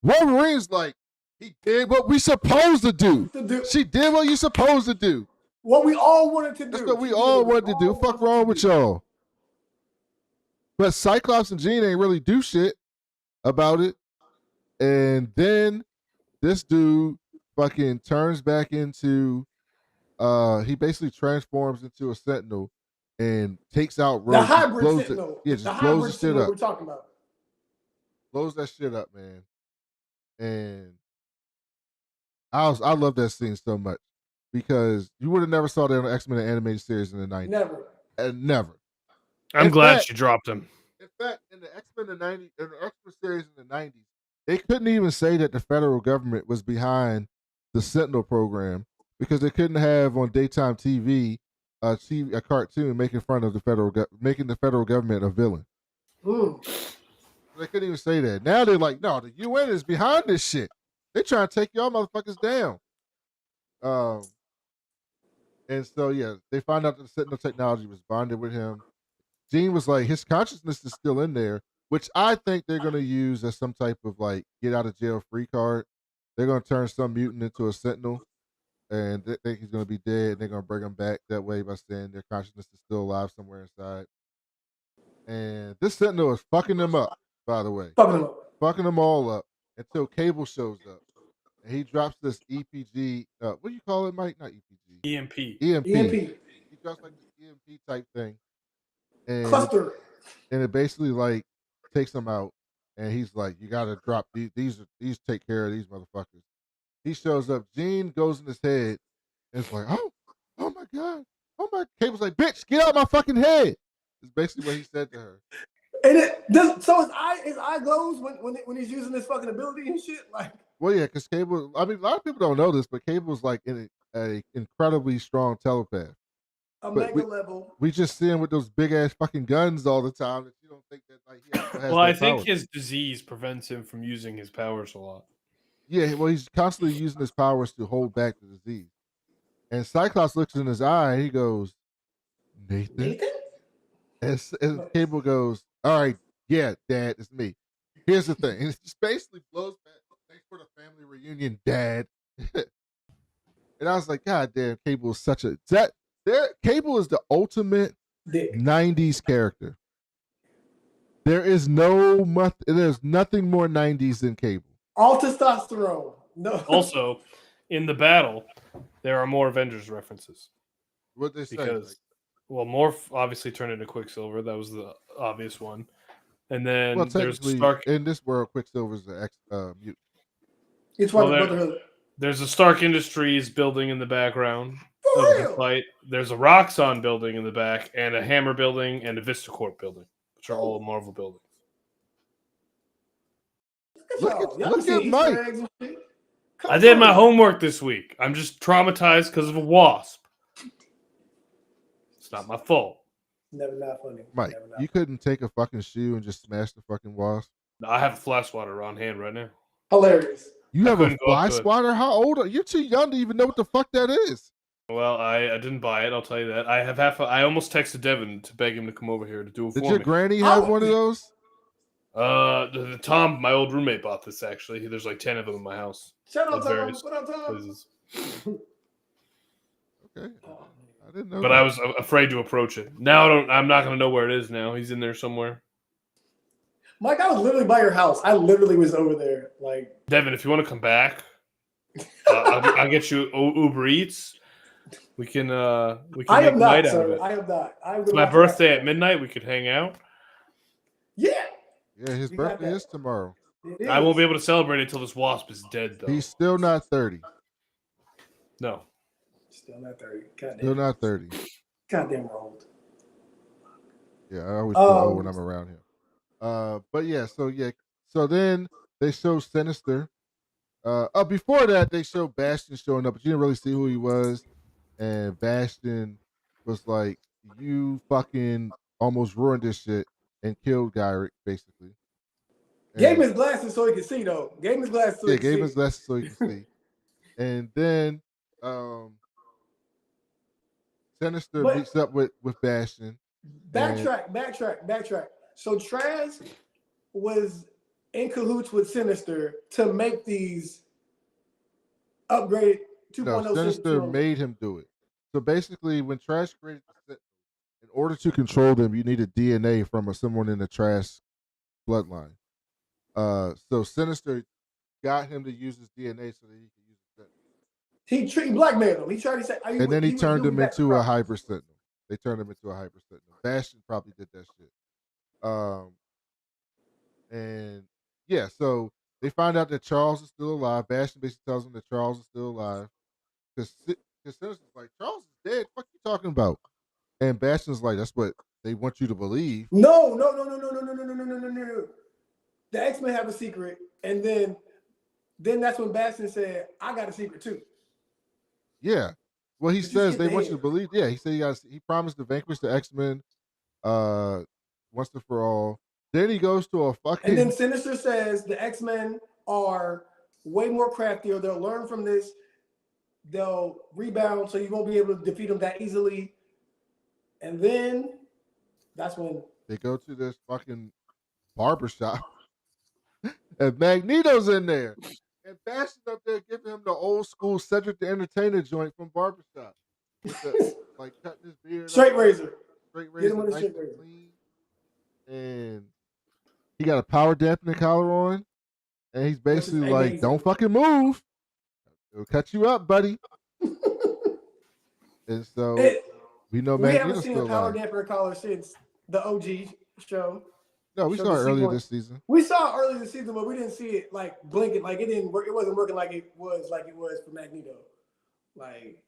Speaker 1: Wolverine's like, "He did what we supposed to do. She did what you supposed to do.
Speaker 2: What we all wanted to do.
Speaker 1: That's what we all wanted to do. Fuck wrong with y'all." But Cyclops and Jean ain't really do shit about it. And then this dude fucking turns back into he basically transforms into a Sentinel and takes out
Speaker 2: The
Speaker 1: Rogue.
Speaker 2: hybrid
Speaker 1: Blows
Speaker 2: Sentinel.
Speaker 1: it,
Speaker 2: The
Speaker 1: just blows
Speaker 2: hybrid
Speaker 1: the shit
Speaker 2: Sentinel
Speaker 1: up.
Speaker 2: we're talking about.
Speaker 1: Blows that shit up, man. And I love that scene so much because you would have never saw that on the X-Men animated series in the 90s.
Speaker 2: Never.
Speaker 1: And never.
Speaker 3: I'm glad she dropped him.
Speaker 1: In fact, in the X-Men in the X-Men series in the 90s, they couldn't even say that the federal government was behind the Sentinel program because they couldn't have on daytime TV a cartoon making fun of making the federal government a villain. They couldn't even say that. Now they're like, no, the UN is behind this shit. They trying to take y'all motherfuckers down. And so yeah, they find out that the Sentinel technology was bonded with him. Jean was like, his consciousness is still in there, which I think they're gonna use as some type of like get out of jail free card. They're gonna turn some mutant into a Sentinel, and they think he's gonna be dead. And they're gonna bring him back that way by saying their consciousness is still alive somewhere inside. And this Sentinel is fucking them up, by the way, fucking them all up until Cable shows up. And he drops this EPG. What do you call it, Mike? Not EPG.
Speaker 3: EMP.
Speaker 1: He drops like this EMP type thing. And
Speaker 2: Cluster.
Speaker 1: And it basically like takes him out. And he's like, you gotta drop these take care of these motherfuckers. He shows up. Jean goes in his head. And it's like, oh my God. Oh my. Cable's like, bitch, get out of my fucking head. It's basically what he said to her.
Speaker 2: And so his eye glows when he's using this fucking ability and shit. Like,
Speaker 1: well, yeah, because Cable. I mean, a lot of people don't know this, but Cable's like a incredibly strong telepath.
Speaker 2: Mega level.
Speaker 1: We just see him with those big ass fucking guns all the time that you don't think that like he has.
Speaker 3: Well, I think his disease prevents him from using his powers a lot.
Speaker 1: Yeah, well, he's constantly using his powers to hold back the disease. And Cyclops looks in his eye and he goes, Nathan? And Cable goes, all right, yeah, Dad, it's me. Here's the thing. And it just basically blows back. Thanks for the family reunion, Dad. And I was like, God damn, Cable is such a... Cable is the ultimate 90s character. There's nothing more 90s than Cable.
Speaker 2: All testosterone. No.
Speaker 3: Also, in the battle, there are more Avengers references.
Speaker 1: What they say?
Speaker 3: Because, well, Morph obviously turned into Quicksilver. That was the obvious one. And then there's Stark.
Speaker 1: In this world, Quicksilver's the mutant.
Speaker 2: It's one Brotherhood.
Speaker 3: There's a Stark Industries building in the background of the fight. There's a Roxxon building in the back, and a Hammer building, and a VistaCorp building, which are all Marvel buildings.
Speaker 1: Look at Mike.
Speaker 3: I did my homework this week. I'm just traumatized because of a wasp. It's not my fault.
Speaker 2: Never not funny.
Speaker 1: Mike, you couldn't take a fucking shoe and just smash the fucking wasp?
Speaker 3: I have a fly swatter on hand right now.
Speaker 2: Hilarious.
Speaker 1: You have a fly swatter? How old are you? You're too young to even know what the fuck that is.
Speaker 3: Well, I didn't buy it. I'll tell you that. I almost texted Devin to beg him to come over here to do it for me.
Speaker 1: Did your granny have one of those?
Speaker 3: The Tom, my old roommate, bought this actually. There's like 10 of them in my house.
Speaker 2: Shout out Tom. What up, Tom?
Speaker 1: Okay. I didn't know.
Speaker 3: But I was afraid to approach it. Now I'm not going to know where it is now. He's in there somewhere.
Speaker 2: Mike, I was literally by your house. I literally was over there. Like,
Speaker 3: Devin, if you want to come back, I'll get you Uber Eats. We can
Speaker 2: I
Speaker 3: make
Speaker 2: am
Speaker 3: night
Speaker 2: not,
Speaker 3: out of
Speaker 2: sir.
Speaker 3: it.
Speaker 2: I am not.
Speaker 3: It's my birthday at midnight. We could hang out.
Speaker 2: Yeah.
Speaker 1: Yeah, his birthday is tomorrow.
Speaker 3: I won't be able to celebrate until this wasp is dead, though.
Speaker 1: He's still not 30.
Speaker 3: No.
Speaker 2: Still not 30. Goddamn.
Speaker 1: Still not 30.
Speaker 2: Goddamn old.
Speaker 1: Yeah, I always feel old when I'm around him. But yeah, so then they show Sinister. Before that, they showed Bastion showing up, but you didn't really see who he was. And Bastion was like, "You fucking almost ruined this shit and killed Gyrick, basically."
Speaker 2: Gave him his glasses so he could see, though. Gave him his glasses so he could see.
Speaker 1: Yeah, gave him his glasses so he could see. And then Sinister meets up with Bastion.
Speaker 2: Backtrack. So Trask was in cahoots with Sinister to make these upgraded 2.0.
Speaker 1: No, Sinister made him do it. So basically, when Trask created the Sentinel, in order to control them, you needed DNA from someone in the Trask bloodline. So Sinister got him to use his DNA so that he could use it.
Speaker 2: He blackmailed him. He tried to say,
Speaker 1: And then he turned him into a
Speaker 2: hybrid.
Speaker 1: hyper sentinel. They turned him into a hyper sentinel. Bastion probably did that shit. And yeah, so they find out that Charles is still alive. Bastion basically tells them that Charles is still alive. Because Sinister's like, Charles is dead. What you talking about? And Bastion's like, that's what they want you to believe.
Speaker 2: No. The X-Men have a secret, and then that's when Bastion said, "I got a secret too."
Speaker 1: Yeah. Well, he says they want you to believe. Yeah, he said he promised to vanquish the X-Men once and for all. Then he goes to a fucking.
Speaker 2: And then Sinister says the X-Men are way more craftier. They'll learn from this. They'll rebound, so you won't be able to defeat them that easily. And then that's when
Speaker 1: they go to this fucking barbershop, and Magneto's in there. And Bastion up there giving him the old school Cedric the Entertainer joint from Barbershop. With the, like cutting his beard.
Speaker 2: Straight razor.
Speaker 1: Straight razor. Nice and clean. And he got a power dampening collar on. And he's basically like, don't fucking move. It'll cut you up, buddy. And so we know
Speaker 2: we haven't seen a power dampener collar since the OG show.
Speaker 1: No, we saw it earlier this season.
Speaker 2: We saw it earlier this season, but we didn't see it like blinking. Like it didn't work. It wasn't working like it was for Magneto. Like,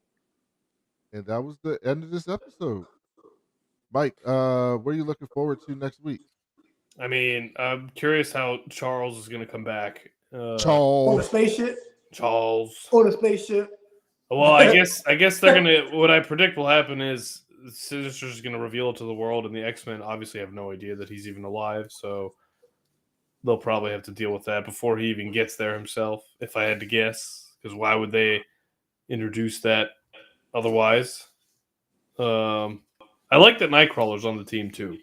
Speaker 1: and that was the end of this episode. Mike, what are you looking forward to next week?
Speaker 3: I mean, I'm curious how Charles is going to come back.
Speaker 1: Charles
Speaker 2: on the spaceship.
Speaker 3: Charles
Speaker 2: on the spaceship.
Speaker 3: Well, I guess they're gonna. What I predict will happen is Sinister's gonna reveal it to the world, and the X-Men obviously have no idea that he's even alive, so they'll probably have to deal with that before he even gets there himself. If I had to guess, because why would they introduce that otherwise? I like that Nightcrawler's on the team too.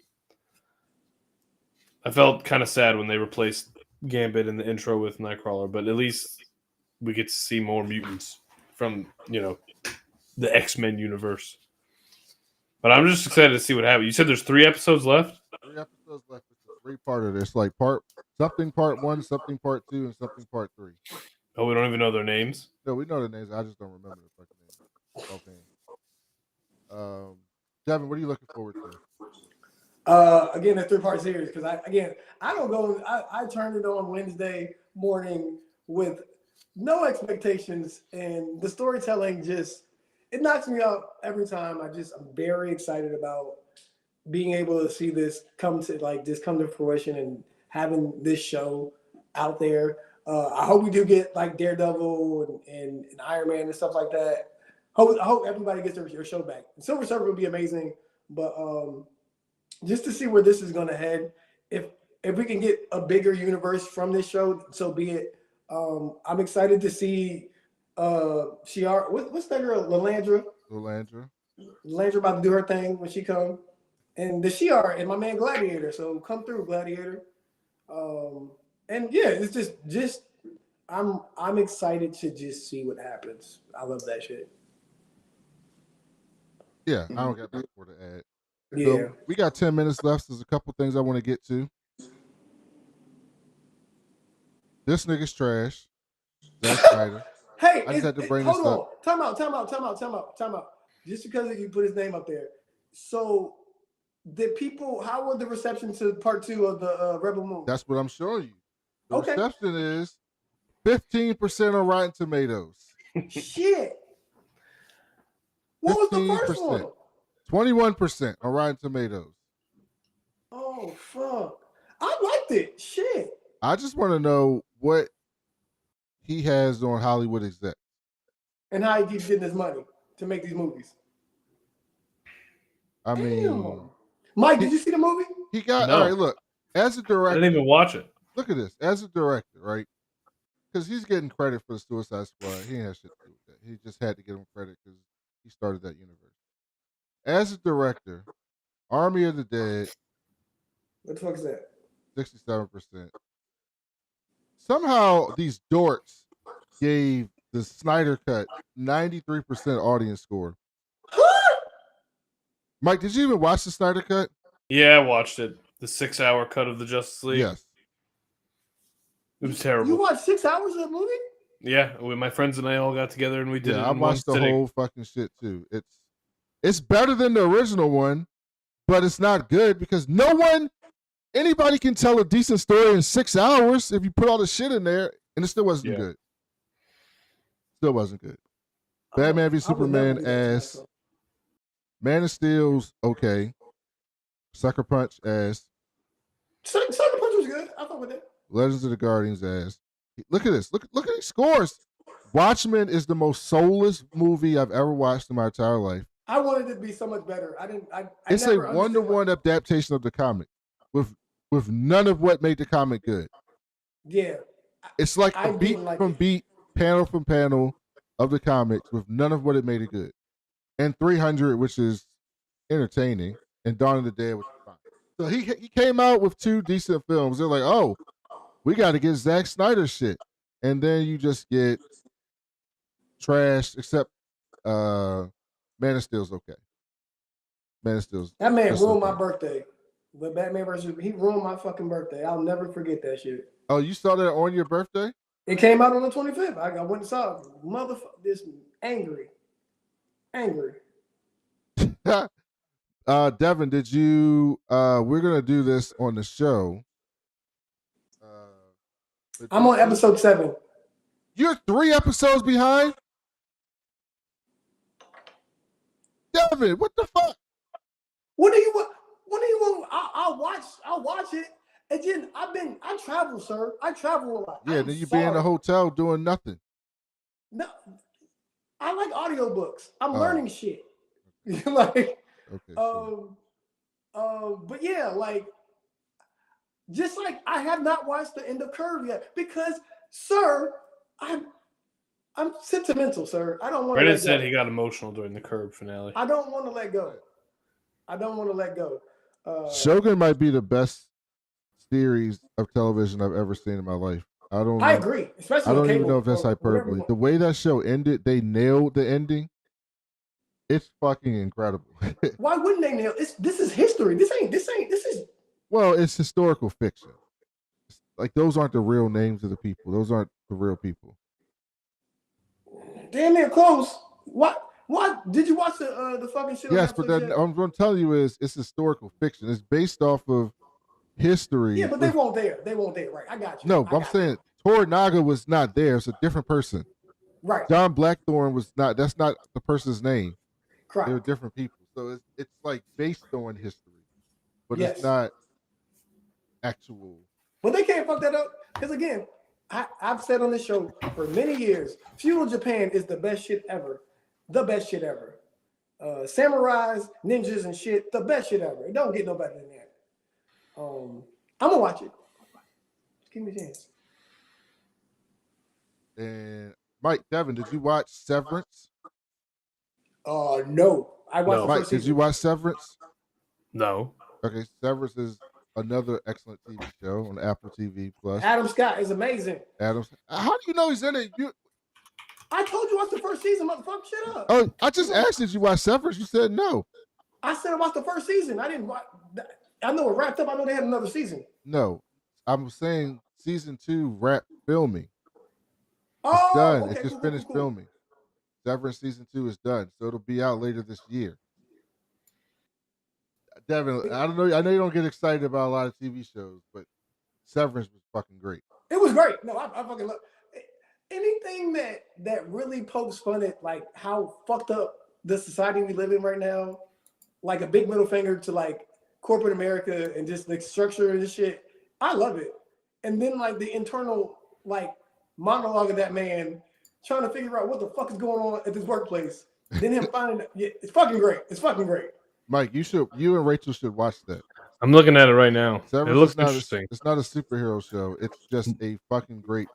Speaker 3: I felt kind of sad when they replaced Gambit in the intro with Nightcrawler, but at least we get to see more mutants from, the X-Men universe. But I'm just excited to see what happens. You said there's 3 episodes left?
Speaker 1: 3 episodes left. It's a 3-parter. It's like part 1, something part 2, and something part 3.
Speaker 3: Oh, we don't even know their names?
Speaker 1: No, we know the names. I just don't remember the fucking names. Okay. Devin, what are you looking forward to?
Speaker 2: Again, a 3-part series, because I turned it on Wednesday morning with no expectations, and the storytelling it knocks me out every time. I'm very excited about being able to see this come to fruition and having this show out there. I hope we do get like Daredevil and Iron Man and stuff like that. I hope everybody gets their show back. Silver Surfer would be amazing, but just to see where this is going to head, if we can get a bigger universe from this show, so be it. I'm excited to see Shiara. What's that girl? Lillandra. Lillandra about to do her thing when she come, and the Shiara and my man Gladiator. So come through, Gladiator. And yeah, it's just I'm excited to just see what happens. I love that shit.
Speaker 1: Yeah, I don't got much more to add.
Speaker 2: Yeah,
Speaker 1: so we got 10 minutes left. There's a couple things I want to get to. This nigga's trash. Zack Snyder.
Speaker 2: Hey,
Speaker 1: I just had to bring this up.
Speaker 2: Time out. Just because you put his name up there. So, how was the reception to part 2 of the Rebel Moon?
Speaker 1: That's what I'm showing you. The reception is 15% on Rotten Tomatoes.
Speaker 2: Shit. What was the first one?
Speaker 1: 21% on Rotten Tomatoes.
Speaker 2: Oh, fuck. I liked it. Shit.
Speaker 1: I just want to know what he has on Hollywood execs.
Speaker 2: And how he keeps getting his money to make these movies.
Speaker 1: I mean...
Speaker 2: Mike, did you see the movie?
Speaker 1: He got... No. All right, look. As a director...
Speaker 3: I didn't even watch it.
Speaker 1: Look at this. As a director, right? Because he's getting credit for the Suicide Squad. He ain't had shit to do with that. He just had to give him credit because he started that universe. As a director, Army of the Dead...
Speaker 2: What the fuck is that?
Speaker 1: 67%. Somehow these dorks gave the Snyder Cut 93% audience score. Mike, did you even watch the Snyder Cut?
Speaker 3: Yeah, I watched it. The 6-hour cut of the Justice League.
Speaker 1: Yes.
Speaker 3: It was terrible.
Speaker 2: You watched 6 hours of the movie?
Speaker 3: Yeah, my friends and I all got together and we did it in
Speaker 1: I watched the
Speaker 3: one sitting.
Speaker 1: whole fucking shit too. It's better than the original one, but it's not good because anybody can tell a decent story in 6 hours if you put all the shit in there, and it still wasn't good. Still wasn't good. Batman v Superman ass. Man of Steel's okay. Sucker Punch ass.
Speaker 2: Sucker Punch was good. I thought with it.
Speaker 1: Legends of the Guardians ass. Look at this. Look at these scores. Watchmen is the most soulless movie I've ever watched in my entire life.
Speaker 2: I wanted it to be so much better.
Speaker 1: It's a 1-to-1 adaptation of the comic with none of what made the comic good.
Speaker 2: Yeah.
Speaker 1: It's like a beat from beat, panel from panel of the comics with none of what it made it good. And 300, which is entertaining, and Dawn of the Dead, which is fine. So he came out with 2 decent films. They're like, oh, we got to get Zack Snyder shit. And then you just get trash, except Man of Steel's okay. Man of Steel's
Speaker 2: that man ruined my birthday. But Batman versus he ruined my fucking birthday. I'll never forget that shit.
Speaker 1: Oh, you saw that on your birthday?
Speaker 2: It came out on the 25th. I went and saw it. Motherfucker, this angry.
Speaker 1: Devin, did you we're gonna do this on the show.
Speaker 2: I'm on episode 7.
Speaker 1: You're 3 episodes behind? Devin, what the fuck?
Speaker 2: What do you want? I'll watch it. And then I travel, sir. I travel a lot.
Speaker 1: Yeah, then you be in a hotel doing nothing.
Speaker 2: No, I like audiobooks. I'm learning shit. Like, okay. But yeah, like, just like I have not watched the end of Curve yet because, sir, I'm sentimental, sir. I don't want to.
Speaker 3: Reddit said he got emotional during the Curb finale.
Speaker 2: I don't want to let go.
Speaker 1: Shogun might be the best series of television I've ever seen in my life. I
Speaker 2: agree. Especially
Speaker 1: I don't even know if that's hyperbole. The way that show ended, they nailed the ending. It's fucking incredible.
Speaker 2: Why wouldn't they nail it? This is history. This is.
Speaker 1: Well, it's historical fiction. Like, those aren't the real names of the people. Those aren't the real people.
Speaker 2: Damn near close. What did you watch the fucking shit?
Speaker 1: Yes, but then I'm going to tell you is it's historical fiction. It's based off of history.
Speaker 2: Yeah, but they won't there. Right? I got you.
Speaker 1: No, I'm saying Toranaga was not there. It's a different person.
Speaker 2: Right.
Speaker 1: John Blackthorne was not. That's not the person's name.
Speaker 2: Correct.
Speaker 1: They were different people. So it's like based on history, but it's not actual.
Speaker 2: But they can't fuck that up because again, I've said on this show for many years, feudal Japan is the best shit ever. The best shit ever. Samurais, ninjas, and shit. The best shit ever. It don't get no better than that. I'm gonna watch it. Just give me a chance.
Speaker 1: And Mike, Devin, did you watch Severance?
Speaker 2: No. I watched the
Speaker 1: Mike,
Speaker 2: first season.
Speaker 1: did you watch Severance?
Speaker 3: No.
Speaker 1: Okay, Severance is another excellent TV show on Apple TV Plus.
Speaker 2: Adam Scott is amazing.
Speaker 1: How do you know he's in it?
Speaker 2: I told you watch the first season, motherfucker. Shut up.
Speaker 1: Oh, I just asked did you watch Severance. You said no.
Speaker 2: I said I watched the first season. I didn't watch. I know it wrapped up. I know they had another season.
Speaker 1: No, I'm saying season 2 wrapped filming.
Speaker 2: It's
Speaker 1: done.
Speaker 2: Okay,
Speaker 1: it just finished filming. Severance season 2 is done, so it'll be out later this year. Devin, I don't know. I know you don't get excited about a lot of TV shows, but Severance was fucking great.
Speaker 2: It was great. No, I fucking love anything that really pokes fun at like how fucked up the society we live in right now. Like a big middle finger to like corporate America and just the structure and this shit. I love it. And then like the internal like monologue of that man trying to figure out what the fuck is going on at this workplace. Then him finding it's fucking great. It's fucking great.
Speaker 1: Mike, you and Rachel should watch that.
Speaker 3: I'm looking at it right now.
Speaker 1: Severance
Speaker 3: it looks interesting.
Speaker 1: It's not a superhero show. It's just a fucking great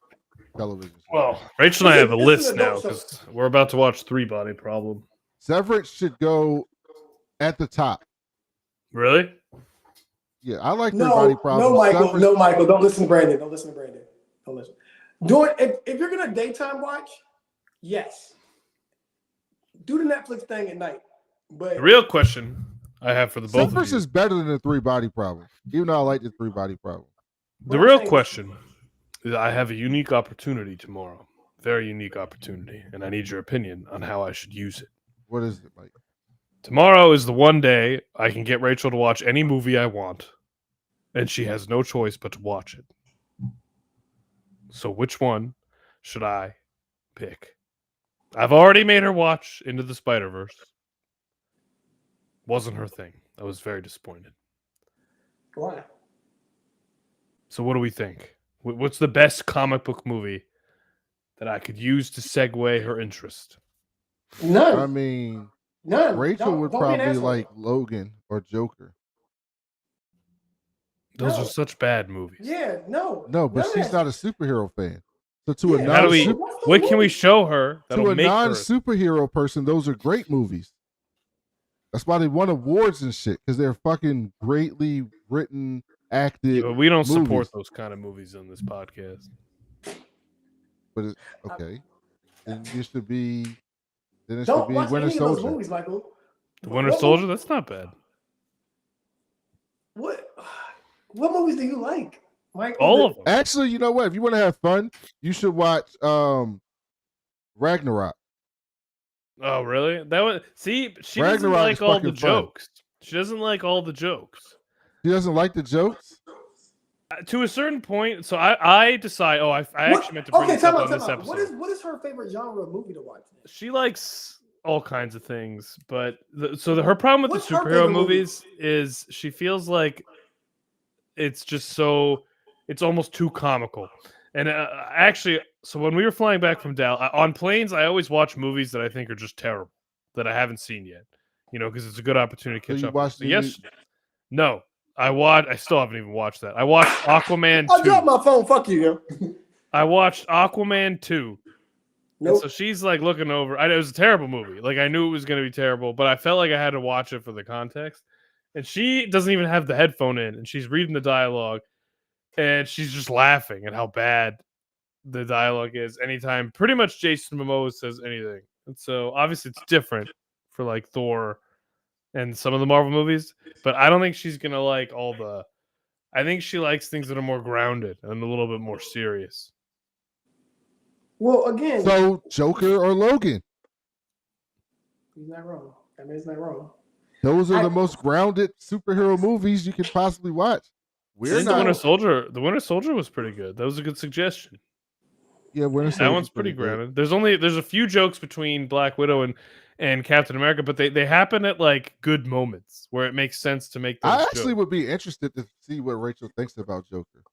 Speaker 1: television show.
Speaker 3: Well, Rachel and I have a list now because we're about to watch 3 Body Problem.
Speaker 1: Severance should go at the top.
Speaker 3: Really?
Speaker 1: Yeah, I like 3 Body Problem.
Speaker 2: No, Michael. Don't listen to Brandon. Don't listen. Do it if you're gonna daytime watch. Yes. Do the Netflix thing at night. But
Speaker 3: the real question I have for the both
Speaker 1: Severance
Speaker 3: of you
Speaker 1: is better than the 3 Body Problem, even though I like the 3 Body Problem.
Speaker 3: The real question I have a unique opportunity tomorrow. Very unique opportunity, and I need your opinion on how I should use it.
Speaker 1: What is it, Mike?
Speaker 3: Tomorrow is the one day I can get Rachel to watch any movie I want, and she has no choice but to watch it. So which one should I pick? I've already made her watch Into the Spider-Verse. Wasn't her thing. I was very disappointed.
Speaker 2: Why?
Speaker 3: So what do we think? What's the best comic book movie that I could use to segue her interest?
Speaker 2: None.
Speaker 1: I mean,
Speaker 2: None.
Speaker 1: Rachel
Speaker 2: Don't
Speaker 1: would
Speaker 2: be an
Speaker 1: probably
Speaker 2: asshole.
Speaker 1: like Logan or Joker.
Speaker 3: Those
Speaker 2: No.
Speaker 3: are such bad movies.
Speaker 2: Yeah, no.
Speaker 1: No, but
Speaker 2: None of
Speaker 1: she's
Speaker 2: that.
Speaker 1: not a superhero fan. So to a
Speaker 2: Yeah,
Speaker 3: How do we?
Speaker 1: non
Speaker 2: what's the
Speaker 3: What can we
Speaker 2: movie?
Speaker 3: show her that'll
Speaker 1: to a
Speaker 3: make
Speaker 1: non
Speaker 3: her?
Speaker 1: superhero person, those are great movies. That's why they won awards and shit, because they're fucking greatly written, acted.
Speaker 3: But we don't
Speaker 1: movies.
Speaker 3: support those kind of movies on this podcast.
Speaker 1: But it's okay. Then you should be. Then it should
Speaker 2: Don't
Speaker 1: be
Speaker 2: watch
Speaker 1: Winter
Speaker 2: any of those
Speaker 1: Soldier.
Speaker 2: movies, Michael.
Speaker 3: The Winter
Speaker 2: What
Speaker 3: Soldier,
Speaker 2: movie-
Speaker 3: that's not bad.
Speaker 2: What movies do you like, Michael?
Speaker 3: All of them.
Speaker 1: Actually, you know what? If you want to have fun, you should watch Ragnarok.
Speaker 3: Oh, really? That was she doesn't
Speaker 1: Ragnarok
Speaker 3: like
Speaker 1: is
Speaker 3: all the
Speaker 1: fucking fun.
Speaker 3: jokes. She doesn't like all the jokes.
Speaker 1: She doesn't like the jokes.
Speaker 3: To a certain point, so I decide. Oh, I actually meant to bring this up on this episode.
Speaker 2: What is her favorite genre of movie to watch?
Speaker 3: She likes all kinds of things, but her problem with
Speaker 2: What's
Speaker 3: the
Speaker 2: her
Speaker 3: superhero
Speaker 2: favorite movie?
Speaker 3: movies is she feels like it's just so it's almost too comical. And actually, so when we were flying back from Dallas on planes, I always watch movies that I think are just terrible that I haven't seen yet. You know, because it's a good opportunity to catch up.
Speaker 1: Watched
Speaker 3: Yes, no, I still haven't even watched that. I watched Aquaman 2.
Speaker 2: I dropped my phone. Fuck you, yo.
Speaker 3: I watched Aquaman 2.
Speaker 2: Nope.
Speaker 3: And so she's like looking over. It was a terrible movie. Like I knew it was going to be terrible, but I felt like I had to watch it for the context. And she doesn't even have the headphone in, and she's reading the dialogue, and she's just laughing at how bad the dialogue is. Anytime, pretty much Jason Momoa says anything, and so obviously it's different for like Thor and some of the Marvel movies. But I don't think she's gonna like all the. I think she likes things that are more grounded and a little bit more serious.
Speaker 2: Well, again,
Speaker 1: So Joker or Logan.
Speaker 2: he's not wrong. I mean, he's not wrong.
Speaker 1: Those are the most grounded superhero movies you could possibly watch. We're
Speaker 3: The
Speaker 1: not.
Speaker 3: Winter Soldier. The Winter Soldier was pretty good. That was a good suggestion.
Speaker 1: Yeah, Winter Soldier.
Speaker 3: That one's pretty grounded. There's a few jokes between Black Widow and Captain America, but they happen at like good moments where it makes sense to make those
Speaker 1: I actually
Speaker 3: jokes.
Speaker 1: would be interested to see what Rachel thinks about Joker.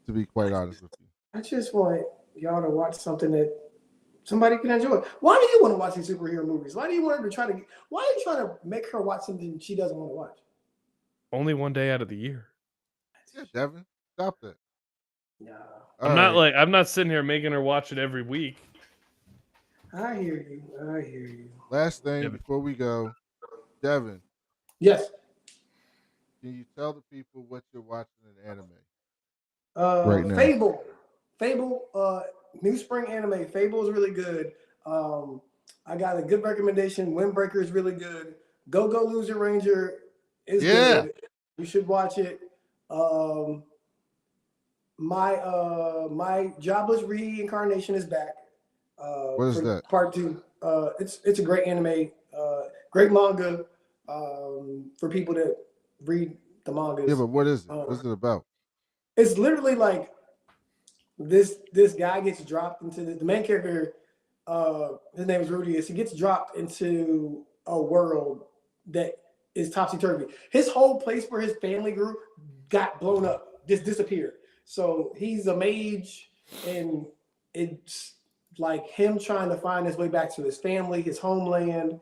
Speaker 1: To be quite honest with you,
Speaker 2: I just want y'all to watch something that somebody can enjoy. Why do you want to watch these superhero movies? Why do you want her to try to? Why are you trying to make her watch something she doesn't want to watch?
Speaker 3: Only one day out of the year.
Speaker 1: yeah, Devin, stop that.
Speaker 2: Nah,
Speaker 3: I'm not sitting here making her watch it every week.
Speaker 2: I hear you. I hear you.
Speaker 1: Last thing
Speaker 3: Devin.
Speaker 1: before we go, Devin,
Speaker 2: Yes.
Speaker 1: can you tell the people what you're watching in anime? Right now.
Speaker 2: Fable, new spring anime. Fable is really good. I got a good recommendation. Windbreaker is really good. Go Loser Ranger is good. You should watch it. My Jobless Reincarnation is back.
Speaker 1: What is that?
Speaker 2: Part 2. It's a great anime. Great manga for people that read the mangas.
Speaker 1: Yeah, but what is it? What's it about?
Speaker 2: It's literally like this guy gets dropped into the main character. His name is Rudius. He gets dropped into a world that is topsy-turvy. His whole place where his family grew got blown up, just disappeared. So he's a mage, and it's like him trying to find his way back to his family, his homeland,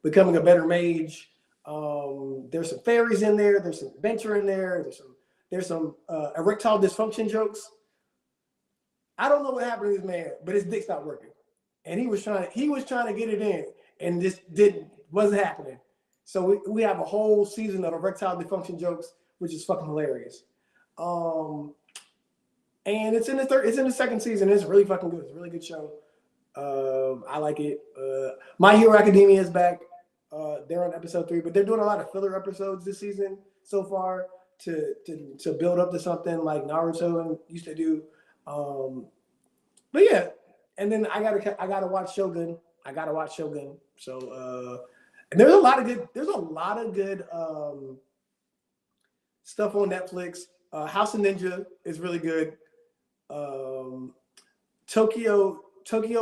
Speaker 2: becoming a better mage. There's some fairies in there. There's some adventure in there. There's some erectile dysfunction jokes. I don't know what happened to this man, but his dick stopped working, and he was trying to get it in, and this wasn't happening. So we have a whole season of erectile dysfunction jokes, which is fucking hilarious. And it's in the second season. It's really fucking good. It's a really good show. I like it. My Hero Academia is back. They're on episode 3, but they're doing a lot of filler episodes this season so far. to build up to something like Naruto used to do. But yeah, and then I gotta watch Shogun. So and there's a lot of good stuff on Netflix. House of Ninja is really good. Tokyo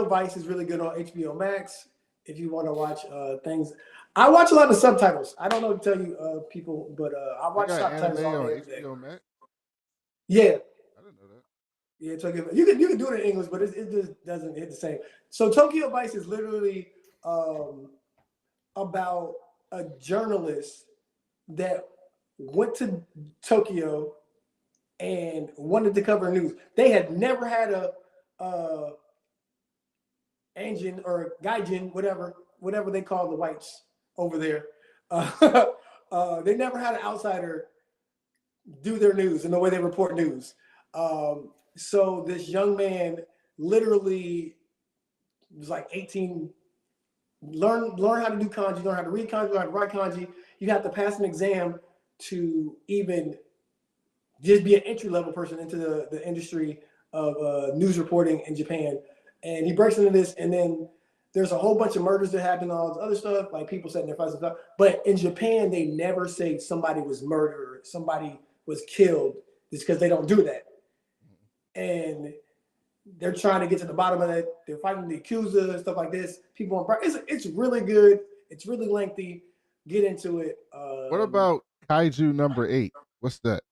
Speaker 2: Vice is really good on HBO Max. If you want to watch things, I watch a lot of subtitles. I don't know to tell you people, but I watch subtitles on
Speaker 1: HBO Max.
Speaker 2: Yeah,
Speaker 1: I didn't know that.
Speaker 2: Yeah, Tokyo. You can do it in English, but it just doesn't hit the same. So Tokyo Vice is literally about a journalist that went to Tokyo and wanted to cover news. They had never had a engine or gaijin, whatever they call the whites over there. They never had an outsider do their news and the way they report news. So this young man literally was like 18, learn how to do kanji, learn how to read kanji, learn how to write kanji. You have to pass an exam to even just be an entry-level person into the industry of news reporting in Japan. And he breaks into this, and then there's a whole bunch of murders that happen, all this other stuff, like people setting their fights and stuff. But in Japan, they never say somebody was murdered, somebody was killed, just because they don't do that. And they're trying to get to the bottom of it. They're fighting the accuser and stuff like this. People on it's really good. It's really lengthy. Get into it.
Speaker 1: What about Kaiju number 8? What's that?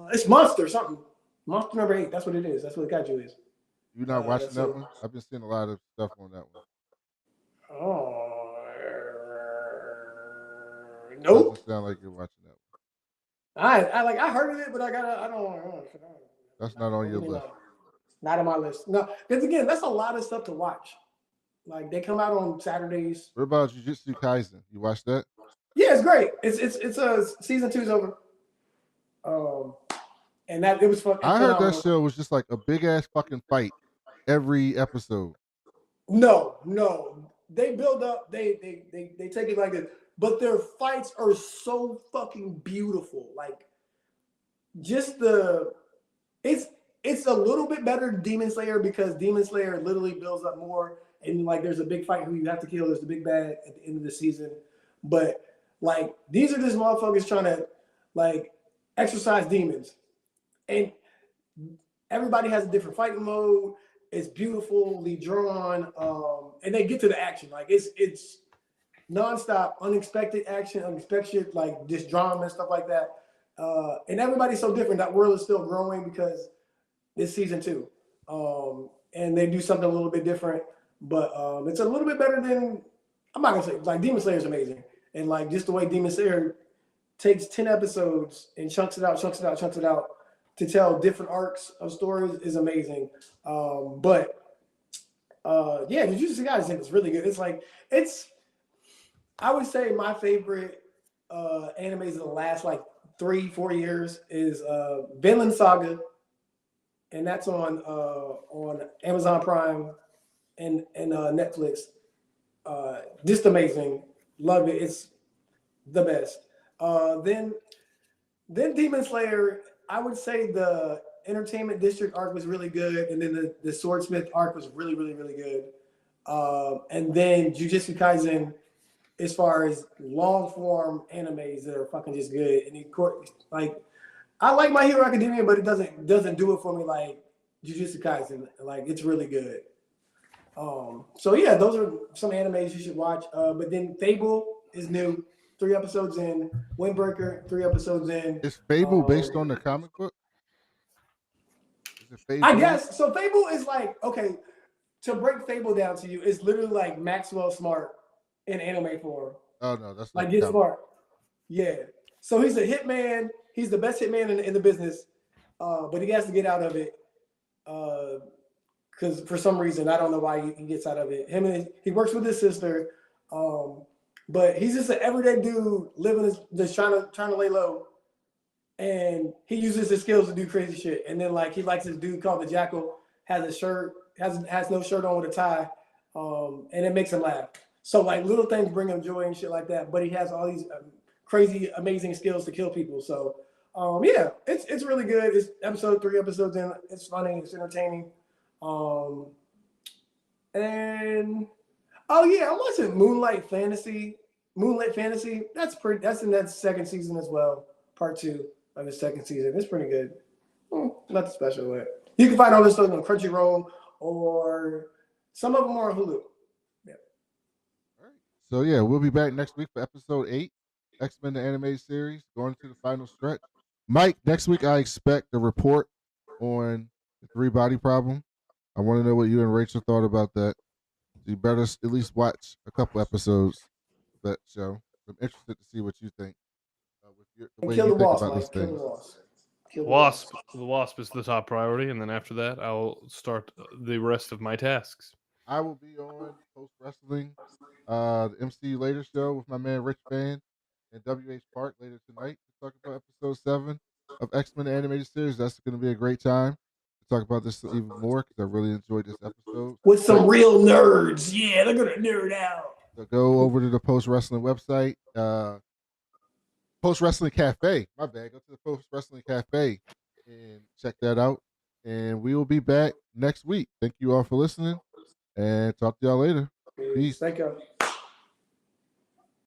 Speaker 2: It's Monster something. Monster number 8. That's what it is. That's what Kaiju is.
Speaker 1: You not watching that one? I've been seeing a lot of stuff on that one.
Speaker 2: Nope.
Speaker 1: Doesn't sound like you're watching that one.
Speaker 2: I heard of it, but I don't.
Speaker 1: That's not on your list.
Speaker 2: Not on my list. No, because again, that's a lot of stuff to watch. Like they come out on Saturdays.
Speaker 1: What about Jujutsu Kaisen? You watched that?
Speaker 2: Yeah, it's great. It's season 2's over. And that it was fun.
Speaker 1: I heard that show was just like a big ass fucking fight every episode.
Speaker 2: No, they build up. They take it like this, but their fights are so fucking beautiful. Like, just it's a little bit better than Demon Slayer because Demon Slayer literally builds up more, and like there's a big fight who you have to kill. There's the big bad at the end of the season, but like these are just motherfuckers trying to like exercise demons, and everybody has a different fighting mode. It's beautifully drawn, and they get to the action. Like it's nonstop, unexpected action, unexpected like just drama and stuff like that. And everybody's so different. That world is still growing because it's season 2, and they do something a little bit different. But it's a little bit better than I'm not gonna say like Demon Slayer is amazing, and like just the way Demon Slayer takes 10 episodes and chunks it out to tell different arcs of stories is amazing. Yeah, Jujutsu Kaisen is really good. I would say my favorite animes of the last like 3-4 years is Vinland Saga, and that's on Amazon Prime and Netflix. Just amazing, love it. It's the best. Then Demon Slayer. I would say the Entertainment District arc was really good, and then the Swordsmith arc was really, really, really good. And then Jujutsu Kaisen, as far as long form animes that are fucking just good. And like, I like My Hero Academia, but it doesn't do it for me like Jujutsu Kaisen. Like, it's really good. So yeah, those are some animes you should watch. But then Fable is new. 3 episodes in. Windbreaker, 3 episodes in.
Speaker 1: Is Fable based on the comic book? Is it Fable?
Speaker 2: I guess. So Fable is like, okay, to break Fable down to you, it's literally like Maxwell Smart in anime form.
Speaker 1: Oh, no, that's
Speaker 2: like Get Smart. Yeah. So he's a hitman. He's the best hitman in the business, but he has to get out of it because for some reason, I don't know why he gets out of it. He works with his sister. But he's just an everyday dude just trying to lay low, and he uses his skills to do crazy shit. And then like he likes this dude called the Jackal, has no shirt on with a tie, and it makes him laugh. So like little things bring him joy and shit like that. But he has all these crazy, amazing skills to kill people. So yeah, it's really good. It's episode 3 episodes in. It's funny. It's entertaining. And oh yeah, I'm watching Moonlight Fantasy. That's in that second season as well. Part 2 of the second season. It's pretty good. Nothing special with it. You can find all this stuff on Crunchyroll, or some of them are on Hulu. Yeah.
Speaker 1: All right. So yeah, we'll be back next week for episode 8, X-Men the animated series, going to the final stretch. Mike, next week I expect a report on the 3-body problem. I want to know what you and Rachel thought about that. So you better at least watch a couple episodes of that show. I'm interested to see what you think. The way
Speaker 2: Kill
Speaker 1: you
Speaker 2: the
Speaker 1: think
Speaker 2: Wasp,
Speaker 1: about
Speaker 2: Mike.
Speaker 1: these
Speaker 2: Kill the
Speaker 1: things.
Speaker 2: Wasp.
Speaker 3: The Wasp is the top priority, and then after that, I'll start the rest of my tasks.
Speaker 1: I will be on Post Wrestling, the MCU Later show with my man Rich Fan and WH Park later tonight to talk about episode 7 of X-Men the animated series. That's going to be a great time to talk about this even more because I really enjoyed this episode.
Speaker 2: With some real nerds. Yeah, they're going to nerd out.
Speaker 1: So go over to the Post Wrestling website, Post Wrestling Cafe. My bad. Go to the Post Wrestling Cafe and check that out. And we will be back next week. Thank you all for listening, and talk to y'all later. Peace.
Speaker 2: Thank you.